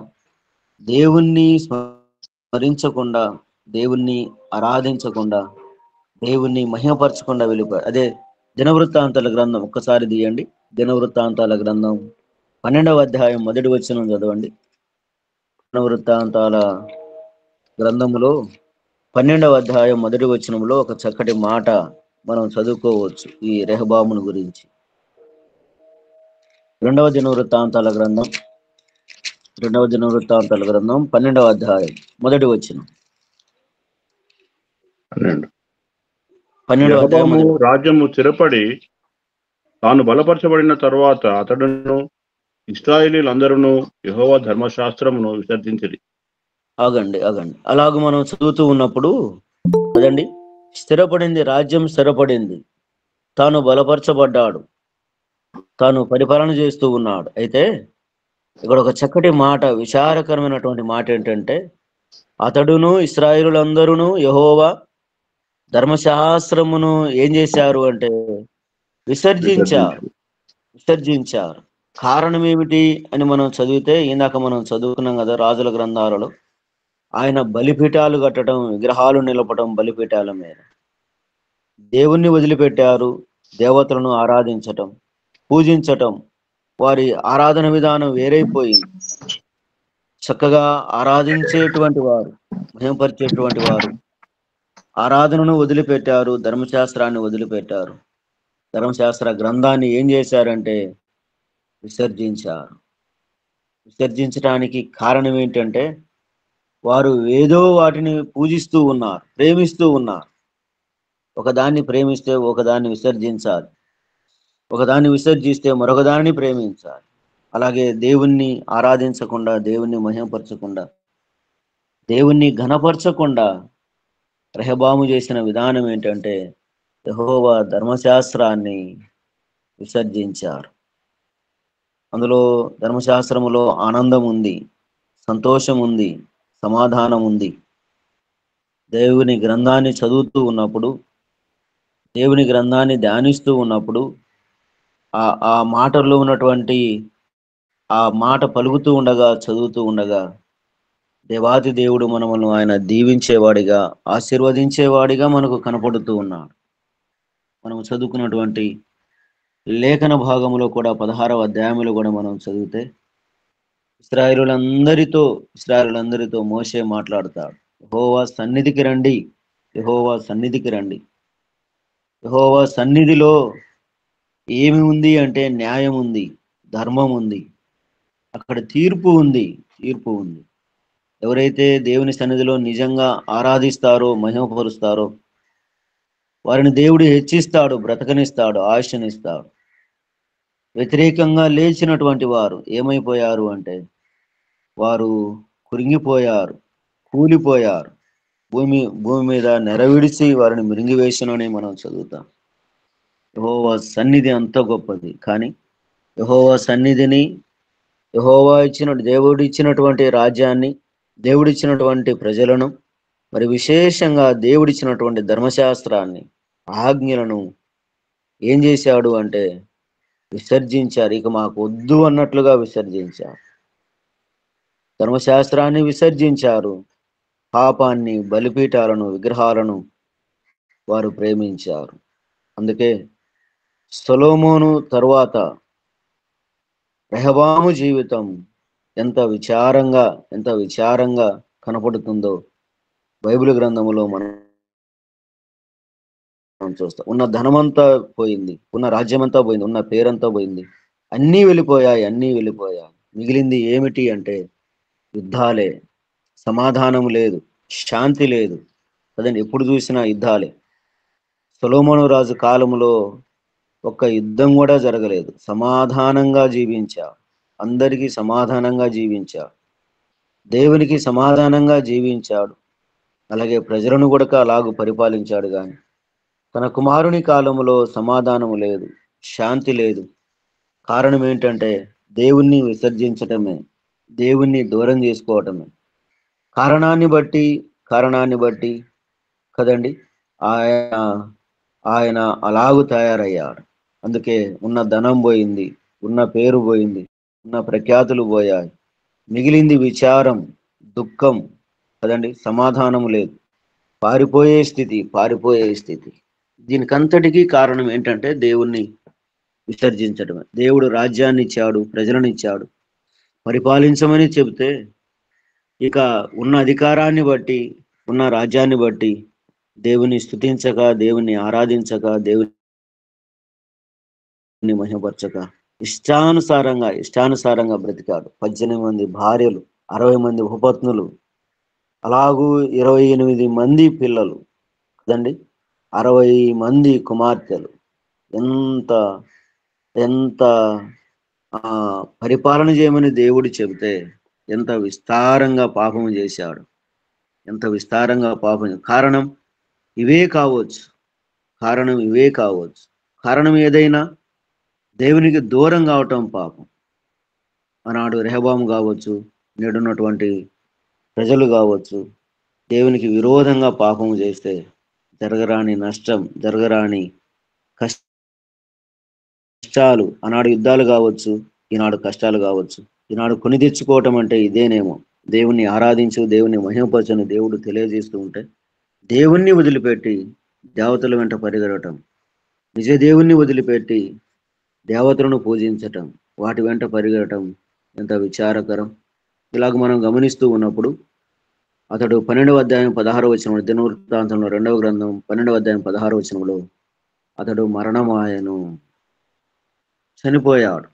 దేవుణ్ణి స్మరించకుండా, దేవుణ్ణి ఆరాధించకుండా, దేవుణ్ణి మహిమపరచకుండా వెళ్ళిపోయారు. అదే దినవృత్తాంతాల గ్రంథం ఒక్కసారి తీయండి. దినవృత్తాంతాల గ్రంథం 12వ అధ్యాయం 1వ వచనం చదవండి. దినవృత్తాంతాల గ్రంథములో 12వ అధ్యాయం 1వ వచనంలో ఒక చక్కటి మాట మనం చదువుకోవచ్చు ఈ రెహబామును గురించి. 2వ దినవృత్తాంతాల గ్రంథం 12వ అధ్యాయం 1వ వచనం. 12వ అధ్యాయం రెహబాము రాజ్యము స్థిరపడి తాను బలపరచబడిన తరువాత అతడును ఇశ్రాయేలీలందరూ యెహోవా ధర్మశాస్త్రమును విసర్జించిరి. ఆగండి. అలాగ మనం చదువుతూ ఉన్నప్పుడు కదండి, స్థిరపడింది, రాజ్యం స్థిరపడింది, తాను బలపరచబడ్డాడు, తాను పరిపాలన చేస్తూ ఉన్నాడు. అయితే ఇక్కడ ఒక చక్కటి మాట, విచారకరమైనటువంటి మాట ఏంటంటే, అతడును ఇశ్రాయేలులందరూ యెహోవా ధర్మశాస్త్రమును ఏం చేశారు అంటే విసర్జించారు. కారణం ఏమిటి అని మనం చదివితే, ఇందాక మనం చదువుకున్నాం కదా రాజుల గ్రంథాలలో, ఆయన బలిపీఠాలు కట్టడం, విగ్రహాలు నిలపడం, బలిపీఠాల మీద దేవుణ్ణి వదిలిపెట్టారు. దేవతలను ఆరాధించటం, పూజించటం, వారి ఆరాధన విధానం వేరైపోయింది. చక్కగా ఆరాధించేటువంటి వారు, మహిమపరిచేటువంటి వారు ఆరాధనను వదిలిపెట్టారు, ధర్మశాస్త్రాన్ని వదిలిపెట్టారు. ధర్మశాస్త్ర గ్రంథాన్ని ఏం చేశారంటే విసర్జించడానికి కారణం ఏంటంటే, వారు ఏదో వాటిని పూజిస్తూ ఉన్నారు, ప్రేమిస్తూ ఉన్నారు. ఒకదాన్ని ప్రేమిస్తే ఒకదాన్ని విసర్జించాలి, ఒకదాన్ని విసర్జిస్తే మరొకదాన్ని ప్రేమించాలి. అలాగే దేవుణ్ణి ఆరాధించకుండా, దేవుణ్ణి మహిమపరచకుండా, దేవుణ్ణి ఘనపరచకుండా రెహబాము చేసిన విధానం ఏంటంటే యెహోవా ధర్మశాస్త్రాన్ని విసర్జించారు. అందులో ధర్మశాస్త్రములో ఆనందం ఉంది, సంతోషం ఉంది, సమాధానం ఉంది. దేవుని గ్రంథాన్ని చదువుతూ ఉన్నప్పుడు, దేవుని గ్రంథాన్ని ధ్యానిస్తూ ఉన్నప్పుడు, ఆ మాటల్లో ఉన్నటువంటి ఆ మాట పలుకుతూ ఉండగా, చదువుతూ ఉండగా, దేవాది దేవుడు మనమును ఆయన దీవించేవాడిగా, ఆశీర్వదించేవాడిగా మనకు కనపడుతూ ఉన్నాడు. మనం చదువుకున్నటువంటి లేఖన భాగంలో కూడా 16వ అధ్యాయంలో కూడా మనం చదివితే, ఇశ్రాయేలులందరితో మోషే మాట్లాడతాడు. యెహోవా సన్నిధికి రండి, యెహోవా సన్నిధిలో ఏమి ఉంది అంటే న్యాయం ఉంది, ధర్మం ఉంది, అక్కడ తీర్పు ఉంది. ఎవరైతే దేవుని సన్నిధిలో నిజంగా ఆరాధిస్తారో, మహిమపరుస్తారో, వారిని దేవుడు హెచ్చిస్తాడు, బ్రతకనిస్తాడు, ఆయుష్నిస్తాడు. వ్యతిరేకంగా లేచినటువంటి వారు ఏమైపోయారు అంటే వారు కురింగిపోయారు, కూలిపోయారు, భూమి మీద నెరవిడిచి వారిని మిరింగివేసినని మనం చదువుతాం. యెహోవా సన్నిధి అంత గొప్పది. కానీ యెహోవా సన్నిధిని, దేవుడు ఇచ్చినటువంటి రాజ్యాన్ని, దేవుడిచ్చినటువంటి ప్రజలను, మరి విశేషంగా దేవుడిచ్చినటువంటి ధర్మశాస్త్రాన్ని, ఆజ్ఞలను ఏం చేశాడు అంటే విసర్జించారు. ఇక మాకు వద్దు అన్నట్లుగా విసర్జించారు. ధర్మశాస్త్రాన్ని విసర్జించారు. పాపాన్ని, బలిపీఠాలను, విగ్రహాలను వారు ప్రేమించారు. అందుకే సొలొమోను తరువాత రెహబాము జీవితం ఎంత విచారంగా కనపడుతుందో బైబిల్ గ్రంథములో మనం చూస్తాం. ఉన్న ధనమంతా పోయింది, ఉన్న రాజ్యమంతా పోయింది, ఉన్న పేరంతా పోయింది, అన్నీ వెళ్ళిపోయాయి. మిగిలింది ఏమిటి అంటే యుద్ధాలే, సమాధానం లేదు, శాంతి లేదు కదండి. ఎప్పుడు చూసినా యుద్ధాలే. సొలొమోను రాజు కాలంలో ఒక్క యుద్ధం కూడా జరగలేదు. సమాధానంగా జీవించాడు, అందరికీ సమాధానంగా జీవించాడు, దేవునికి సమాధానంగా జీవించాడు. అలాగే ప్రజలను కూడా అలాగూ పరిపాలించాడు. కానీ తన కుమారుని కాలంలో సమాధానము లేదు, శాంతి లేదు. కారణం ఏంటంటే దేవుణ్ణి విసర్జించటమే, దేవుణ్ణి దూరం చేసుకోవటమే. కారణాన్ని బట్టి కదండి ఆయన అలాగూ తయారయ్యాడు. అందుకే ఉన్న ధనం పోయింది, ఉన్న పేరు పోయింది, ఉన్న ప్రఖ్యాతులు పోయాయి. మిగిలింది విచారం, దుఃఖం కదండి, సమాధానం లేదు, పారిపోయే స్థితి. దీనికంతటికీ కారణం ఏంటంటే దేవుణ్ణి విసర్జించడమే. దేవుడు రాజ్యాన్ని ఇచ్చాడు, ప్రజలను ఇచ్చాడు, పరిపాలించమని చెబితే ఇక ఉన్న అధికారాన్ని బట్టి, ఉన్న రాజ్యాన్ని బట్టి దేవుని స్తుతించక, దేవుని ఆరాధించక, దేవుని మహిమపరచక ఇష్టానుసారంగా బ్రతికాడు. 18 మంది భార్యలు, 60 మంది ఉపపత్నులు, అలాగూ 28 మంది పిల్లలు కదండి, 60 మంది కుమార్తెలు. ఎంత ఎంత పరిపాలన చేయమని దేవుడు చెబితే ఎంత విస్తారంగా పాపం చేశాడు, ఎంత విస్తారంగా పాపం. కారణం ఇవే కావచ్చు, కారణం ఏదైనా దేవునికి దూరం కావటం పాపం. ఆనాడు రెహబాము కావచ్చు, నేడున్నటువంటి ప్రజలు కావచ్చు, దేవునికి విరోధంగా పాపం చేస్తే జరగరాని నష్టం, జరగరాని కష్టాలు, ఆనాడు యుద్ధాలు కావచ్చు, ఈనాడు కష్టాలు కావచ్చు. ఈనాడు కొని తెచ్చుకోవటం అంటే ఇదేనేమో. దేవుణ్ణి ఆరాధించు, దేవుణ్ణి మహిమపరచని దేవుడు తెలియజేస్తూ ఉంటే దేవుణ్ణి వదిలిపెట్టి దేవతల వెంట పరిగెడటం, నిజ దేవుణ్ణి వదిలిపెట్టి దేవతలను పూజించటం, వాటి వెంట పరిగెడటం ఎంత విచారకరం. ఇలాగ మనం గమనిస్తూ ఉన్నప్పుడు అతడు 12వ అధ్యాయం 16వ వచనంలో, దినవృత్తాంతంలో 2వ గ్రంథం 12వ అధ్యాయం 16వ వచనంలో అతడు మరణమాయను, చనిపోయాడు.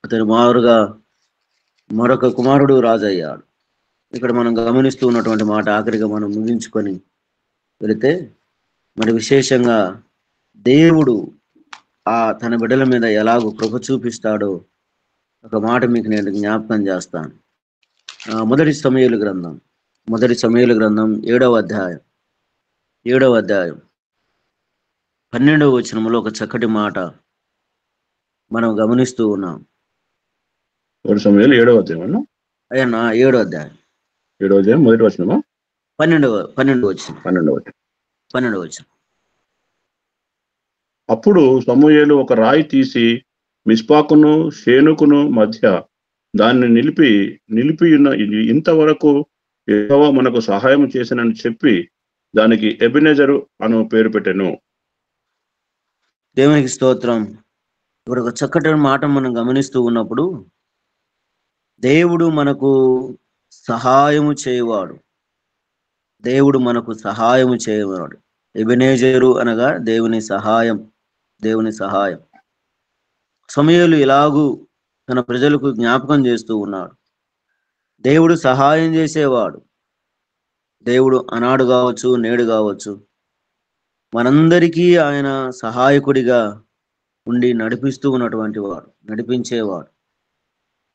అతడు మారుగా మరొక కుమారుడు రాజయ్యాడు. ఇక్కడ మనం గమనిస్తూ ఉన్నటువంటి మాట ఆఖరిగా మనం ముగించుకొని వెళితే, మరి విశేషంగా దేవుడు తన బిడ్డల మీద ఎలాగో కృప చూపిస్తాడో ఒక మాట మీకు నేను జ్ఞాపకం చేస్తాను. మొదటి సమూయేలు గ్రంథం 7వ అధ్యాయం 12వ వచనంలో ఒక చక్కటి మాట మనం గమనిస్తూ ఉన్నాం. 1 సమూయేలు 7వ అధ్యాయం 7వ అధ్యాయం 7వ అధ్యాయం మొదటి వచనమా? 12వ వచనం. అప్పుడు సమూయేలు ఒక రాయి తీసి మిస్పాకును షేనుకును మధ్య దాన్ని నిలిపియున్న ఇంతవరకు యెహోవా మనకు సహాయం చేసినని చెప్పి దానికి ఎబెనెజరు అను పేరు పెట్టెను. దేవునికి స్తోత్రం. ఇప్పుడు ఒక చక్కటి మాట మనం గమనిస్తూ ఉన్నప్పుడు, దేవుడు మనకు సహాయము చేయవాడు, ఎబెనెజరు అనగా దేవుని సహాయం. సమూయేలు ఇలాగూ తన ప్రజలకు జ్ఞాపకం చేస్తూ ఉన్నాడు. దేవుడు సహాయం చేసేవాడు. దేవుడు ఆనాడు కావచ్చు, నేడు కావచ్చు, మనందరికీ ఆయన సహాయకుడిగా ఉండి నడిపించేవాడు.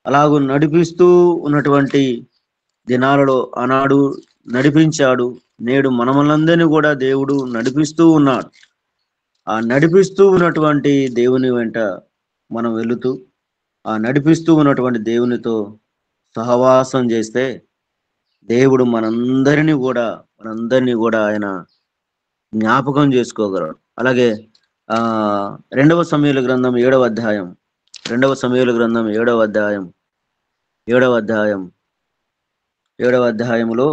అలాగూ నడిపిస్తూ ఉన్నటువంటి దినాలలో ఆనాడు నడిపించాడు, నేడు మనమలందరినీ కూడా దేవుడు నడిపిస్తూ ఉన్నాడు. ఆ నడిపిస్తూ ఉన్నటువంటి దేవుని వెంట మనం వెళుతూ, ఆ నడిపిస్తూ ఉన్నటువంటి దేవునితో సహవాసం చేస్తే దేవుడు మనందరినీ కూడా ఆయన జ్ఞాపకం చేసుకోగలడు. అలాగే 2వ సమూయేలు గ్రంథం 7వ అధ్యాయం 7వ అధ్యాయంలో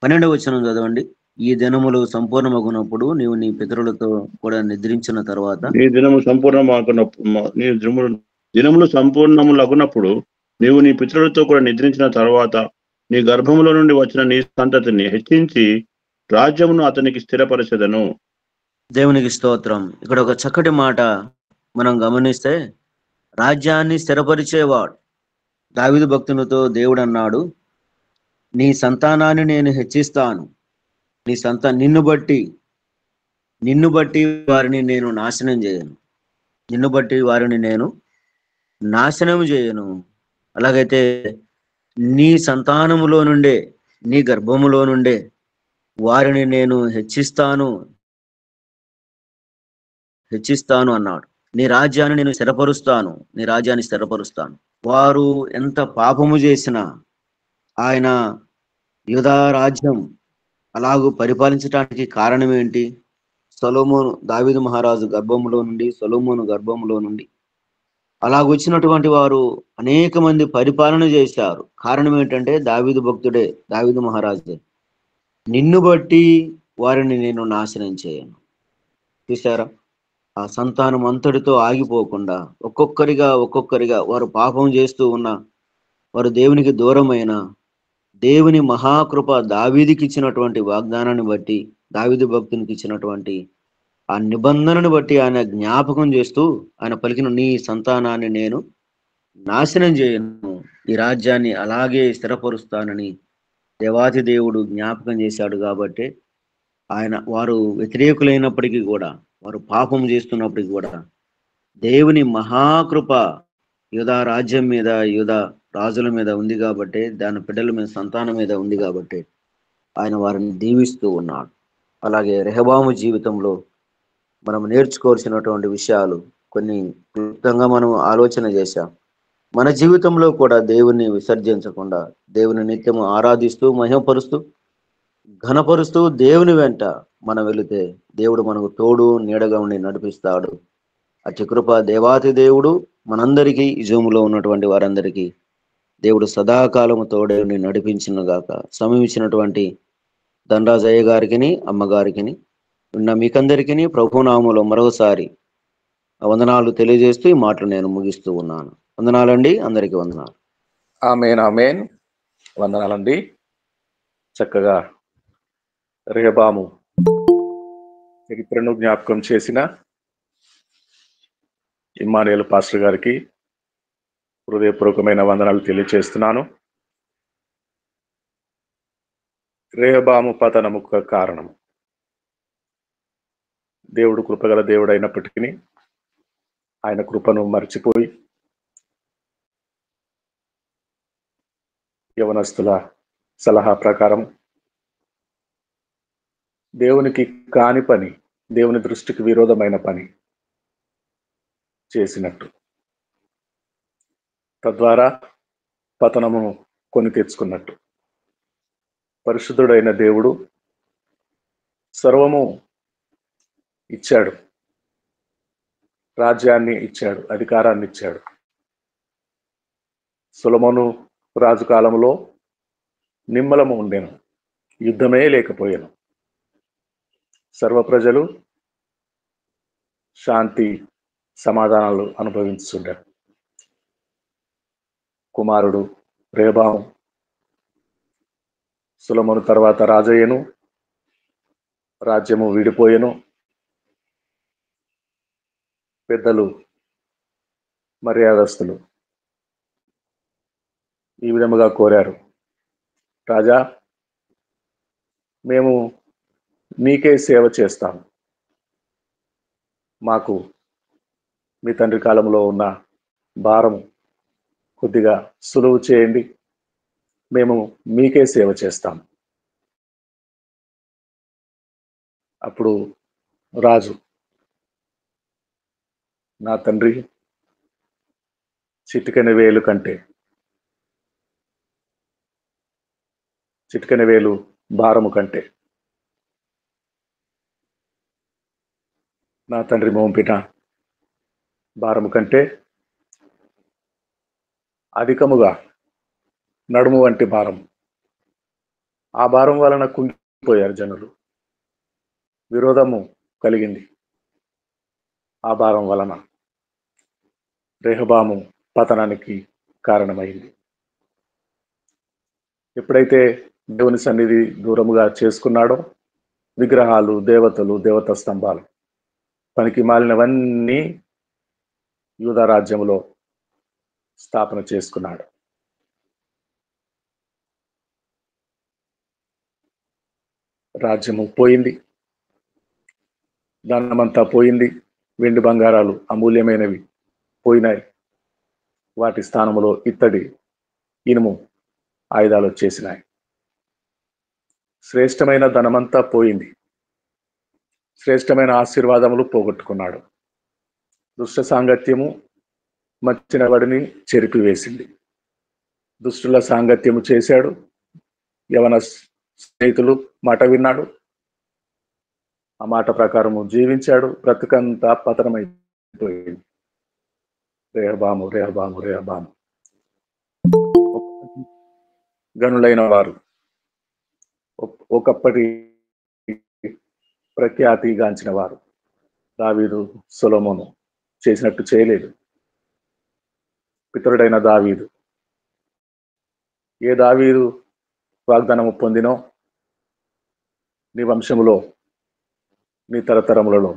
12వ వచనం చదవండి. ఈ దినములు సంపూర్ణమగునప్పుడు నీవు నీ పితరులతో కూడా నిద్రించిన తర్వాత, దినములు సంపూర్ణములగునప్పుడు నీవు నీ పితరులతో కూడా నిద్రించిన తర్వాత నీ గర్భములో నుండి వచ్చిన నీ సంతతిని హెచ్చించి రాజ్యమును అతనికి స్థిరపరచెదను. దేవునికి స్తోత్రం. ఇక్కడ ఒక చక్కటి మాట మనం గమనిస్తే, రాజ్యాన్ని స్థిరపరిచేవాడు. దావీదు భక్తునితో దేవుడు అన్నాడు, నీ సంతానాన్ని నేను హెచ్చిస్తాను, నిన్ను బట్టి వారిని నేను నాశనం చేయను. అలాగైతే నీ సంతానములో నుండే, నీ గర్భములో నుండే వారిని నేను హెచ్చిస్తాను అన్నాడు. నీ రాజ్యాన్ని నేను స్థిరపరుస్తాను. వారు ఎంత పాపము చేసినా ఆయన యూదా రాజ్యం అలాగూ పరిపాలించడానికి కారణం ఏంటి? దావీదు మహారాజు గర్భములో నుండి, సొలొమోను గర్భములో నుండి అలాగొచ్చినటువంటి వారు అనేక మంది పరిపాలన చేశారు. కారణం ఏంటంటే దావీదు భక్తుడే, దావీదు మహారాజే. నిన్ను బట్టి వారిని నేను నాశనం చేయను. చూసారా, ఆ సంతానం అంతటితో ఆగిపోకుండా ఒక్కొక్కరిగా వారు పాపం చేస్తూ ఉన్న, వారు దేవునికి దూరమైన, దేవుని మహాకృప దావీదుకి ఇచ్చినటువంటి వాగ్దానాన్ని బట్టి, దావీదు భక్తునికి ఇచ్చినటువంటి ఆ నిబంధనను బట్టి ఆయన జ్ఞాపకం చేస్తూ ఆయన పలికిన, నీ సంతానాన్ని నేను నాశనం చేయను, ఈ రాజ్యాన్ని అలాగే స్థిరపరుస్తానని దేవాతి దేవుడు జ్ఞాపకం చేశాడు. కాబట్టి వారు వ్యతిరేకులైనప్పటికీ కూడా, వారు పాపం చేస్తున్నప్పటికీ కూడా దేవుని మహాకృప యూదా రాజ్యం మీద, యూదా రాజుల మీద ఉంది కాబట్టి, దాని బిడ్డల మీద, సంతానం మీద ఉంది కాబట్టి ఆయన వారిని దీవిస్తూ ఉన్నాడు. అలాగే రెహబాము జీవితంలో మనం నేర్చుకోవాల్సినటువంటి విషయాలు కొన్ని క్లుప్తంగా మనం ఆలోచన చేశాం. మన జీవితంలో కూడా దేవుణ్ణి విసర్జించకుండా, దేవుని నిత్యము ఆరాధిస్తూ, మహిమపరుస్తూ, ఘనపరుస్తూ దేవుని వెంట మనం వెళితే దేవుడు మనకు తోడు నీడగా ఉండి నడిపిస్తాడు. అతి కృప దేవాతి దేవుడు మనందరికీ, ఈ జూములో ఉన్నటువంటి వారందరికీ దేవుడు సదాకాలము తోడేని నడిపించిన గాక. సమీపించినటువంటి ధనరాజయ్య గారికి, అమ్మగారికి, ఉన్న మీకందరికీ ప్రభునామములో మరోసారి వందనాలు తెలియజేస్తూ ఈ మాటలు నేను ముగిస్తూ ఉన్నాను. వందనాలండి, అందరికీ వందనాలు. ఆమేన్, ఆమేన్. వందనాలండి. చక్కగా రెహబాము చరిత్రను జ్ఞాపకం చేసిన ఇమ్మానుయేల్ పాస్టర్ గారికి హృదయపూర్వకమైన వందనాలు తెలియజేస్తున్నాను. రెహబాము పతనముకు కారణం దేవుడు కృపగల దేవుడు అయినప్పటికీ ఆయన కృపను మర్చిపోయి యవనస్తుల సలహా ప్రకారం దేవునికి కాని పని, దేవుని దృష్టికి విరోధమైన పని చేసినట్టు, తద్వారా పతనము కొని తెచ్చుకున్నట్టు. పరిశుద్ధుడైన దేవుడు సర్వము ఇచ్చాడు, రాజ్యాన్ని ఇచ్చాడు, అధికారాన్ని ఇచ్చాడు. సొలొమోను రాజు కాలంలో నిమ్మలము ఉండెను, యుద్ధమే లేకపోయాను. సర్వ ప్రజలు శాంతి సమాధానాలు అనుభవించుంటారు. కుమారుడు రెహబాము సొలొమోను తర్వాత రాజయ్యను, రాజ్యము విడిపోయెను. పెద్దలు, మర్యాదస్తులు ఈ విధముగా కోరారు, రాజా, మేము నీకే సేవ చేస్తాము, మాకు మీ తండ్రి కాలంలో ఉన్న భారము కొద్దిగా సులువు చేయండి, మేము మీకే సేవ చేస్తాము. అప్పుడు రాజు, నా తండ్రి చిటికెన వేలు భారము కంటే నా తండ్రి మోంపిన భారము కంటే అధికముగా నడుము వంటి భారం, ఆ భారం వలన కుంగిపోయారు జనులు. విరోధము కలిగింది. ఆ భారం వలన రెహబాము పతనానికి కారణమైంది. ఎప్పుడైతే దేవుని సన్నిధి దూరముగా చేసుకున్నాడో, విగ్రహాలు, దేవతలు, దేవతా స్తంభాలు, పనికి మాలినవన్నీ యూదా రాజ్యములో స్థాపన చేసుకున్నాడు. రాజ్యము పోయింది, ధనమంతా పోయింది, వెండి బంగారాలు అమూల్యమైనవి పోయినాయి. వాటి స్థానంలో ఇత్తడి, ఇనుము ఆయుధాలు వచ్చేసినాయి. శ్రేష్టమైన ధనమంతా పోయింది, శ్రేష్టమైన ఆశీర్వాదములు పోగొట్టుకున్నాడు. దుష్ట సాంగత్యము మచ్చిన వాడిని చెరిపివేసింది. దుష్టుల సాంగత్యము చేశాడు. యవన స్నేహితులు మాట విన్నాడు, ఆ మాట ప్రకారము జీవించాడు. బ్రతుకంతా పతనమైపోయింది. రెహబాము రెహబాము రెహబాము. గనులైన వారు, ఒకప్పటి ప్రఖ్యాతిగాంచిన వారు దావీదు, సొలొమోను చేసినట్టు చేయలేదు. పితరుడైన దావీదు, ఏ దావీదు వాగ్దానము పొందినో, నీ వంశములో, నీ తరతరములలో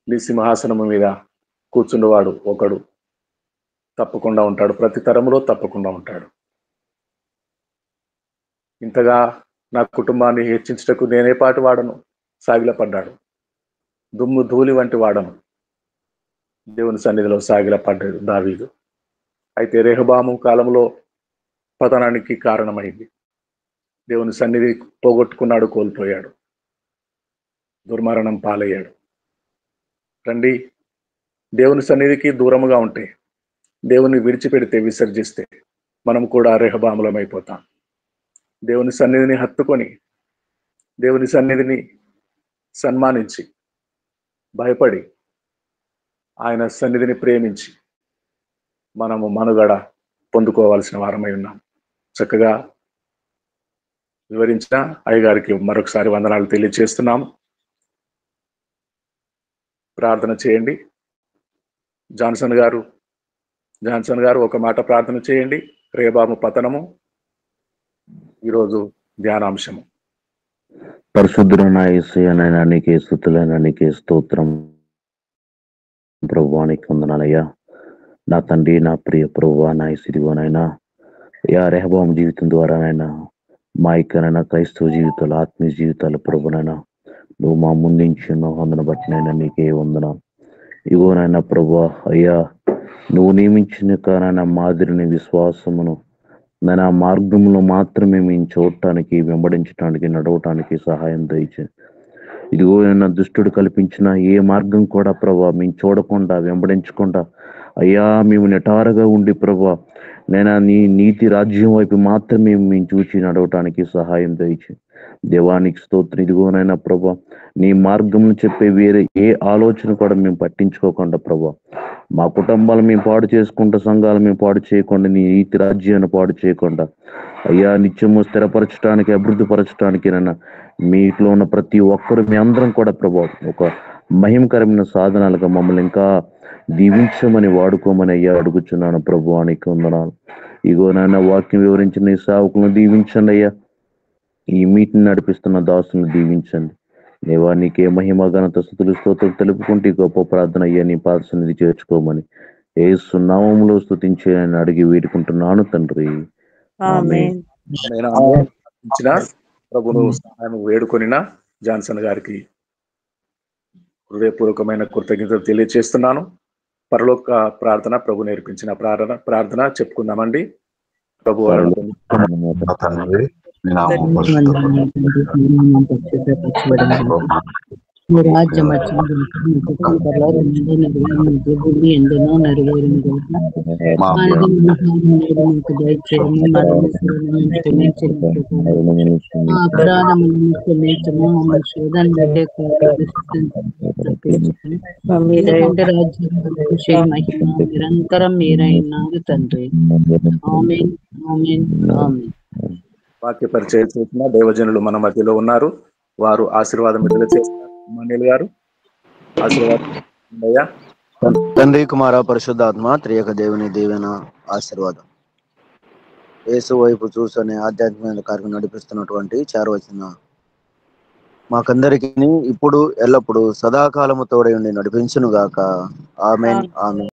నీ సింహాసనము మీద కూర్చుండేవాడు ఒకడు తప్పకుండా ఉంటాడు, ప్రతి తరములో తప్పకుండా ఉంటాడు. ఇంతగా నా కుటుంబాన్ని హెచ్చించుటకు నేనే పాటు వాడను సాగిలపడ్డాడు. దుమ్ము ధూళి వంటి వాడను దేవుని సన్నిధిలో సాగిలపడ్డాడు దావీదు. అయితే రెహబాము కాలంలో పతనానికి కారణమైంది. దేవుని సన్నిధి పోగొట్టుకున్నాడు, కోల్పోయాడు, దుర్మరణం పాలయ్యాడు. రండి, దేవుని సన్నిధికి దూరముగా ఉంటే, దేవుని విడిచిపెడితే, విసర్జిస్తే మనం కూడా రెహబాములమైపోతాం. దేవుని సన్నిధిని హత్తుకొని, దేవుని సన్నిధిని సన్మానించి, భయపడి, ఆయన సన్నిధిని ప్రేమించి మనము మనుగడ పొందుకోవాల్సిన వారమై ఉన్నాం. చక్కగా వివరించిన అయ్యగారికి మరొకసారి వందనాలు తెలియజేస్తున్నాము. ప్రార్థన చేయండి. జాన్సన్ గారు ఒక మాట ప్రార్థన చేయండి. రెహబాము పతనము ఈరోజు ధ్యానాంశము. పరిశుద్ధుడైన యేసయ్యా, నీకే స్తుతులైనా, నీకే స్తోత్రం ప్రభువా, నీకు వందనాలయ్యా. నా తండ్రి, నా ప్రియ ప్రభువా, నా యేసువనైనా యా రెహబాము జీవితం ద్వారానైనా మా ఇక్కడైనా క్రైస్తవ జీవితాలు, ఆత్మీయ జీవితాలు ప్రభునైనా నువ్వు మా ముందుంచి వందన బట్టినైనా నీకే వందనాలు. ఇగోనైనా ప్రభువా అయ్యా, నువ్వు నియమించిన కానైనా మాదిరిని, విశ్వాసమును నేను ఆ మార్గంలో మాత్రమే మేము చూడటానికి, వెంబడించడానికి, నడవటానికి సహాయం దయచేయండి. ఇదిగో నా దుష్టుడు కల్పించిన ఏ మార్గం కూడా ప్రభా మేము చూడకుండా, వెంబడించకుండా అయ్యా మేము నిటారుగా ఉండి ప్రభా నేను నీ నీతి రాజ్యం వైపు మాత్రమే మేము చూచి నడవటానికి సహాయం దయచేయండి. దేవానికి స్తోత్రం. ఇదిగోనైనా ప్రభా నీ మార్గం చెప్పే వేరే ఏ ఆలోచన కూడా మేము పట్టించుకోకుండా ప్రభా మా కుటుంబాలు మేము పాడు చేసుకుంటూ, సంఘాలు మేము పాడు చేయకుండా, నీ నీతి రాజ్యాన్ని పాడు చేయకుండా అయ్యా నిత్యము స్థిరపరచడానికి, అభివృద్ధి పరచడానికి నన్ను మీట్లో ఉన్న ప్రతి ఒక్కరు, మీ అందరం కూడా ప్రభా ఒక మహిమకరమైన సాధనాలుగా మమ్మల్ని ఇంకా దీవించమని, వాడుకోమని అయ్యా అడుగుచున్నాను ప్రభు. నీకు వందనాలు. ఇగో నాయన వాక్యం వివరించిన ఈ సేవకులను దీవించండి అయ్యా. ఈ మీటిని నడిపిస్తున్న దాసులను దీవించండి దేవా. నీకే మహిమ, ఘనత, స్తుతులు, స్తోత్రం తెలుపుకుంటే గొప్ప ప్రార్థన అయ్యా నీ పాద సన్నిధి చేర్చుకోమని యేసు నామములో స్తుతించి అని అడిగి వేడుకుంటున్నాను తండ్రి. ఆమేన్. ప్రభును సహాయం వేడుకొనిన జాన్సన్ గారికి హృదయపూర్వకమైన కృతజ్ఞతలు తెలియజేస్తున్నాను. పరలోక ప్రార్థన ప్రభు నేర్పించిన ప్రార్థన చెప్పుకుందామండి. ప్రభు మీ రాజ్యం ఎందనో నెరవేరు నిరంతరం మీరైనారు తండ్రి. ఆమేన్, ఆమేన్, ఆమేన్. వాక్య పరిచయం చేసిన దైవజనులు మన మధ్యలో ఉన్నారు. వారు ఆశీర్వాదం విడుదల చేస్తారు. మాన్యుల్ గారు ఆశీర్వాదం. తండ్రి, కుమార, పరిశుద్ధాత్మ త్రియక దేవుని దీవెన, ఆశీర్వాదం. యేసు వైపు చూసనే ఆధ్యాత్మిక కార్యక్రమం నడిపిస్తున్నటువంటి చేరవచ్చిన మాకందరికి ఇప్పుడు ఎల్లప్పుడు సదాకాలము తోడై ఉండి నడిపించును గాక. ఆమేన్, ఆమేన్.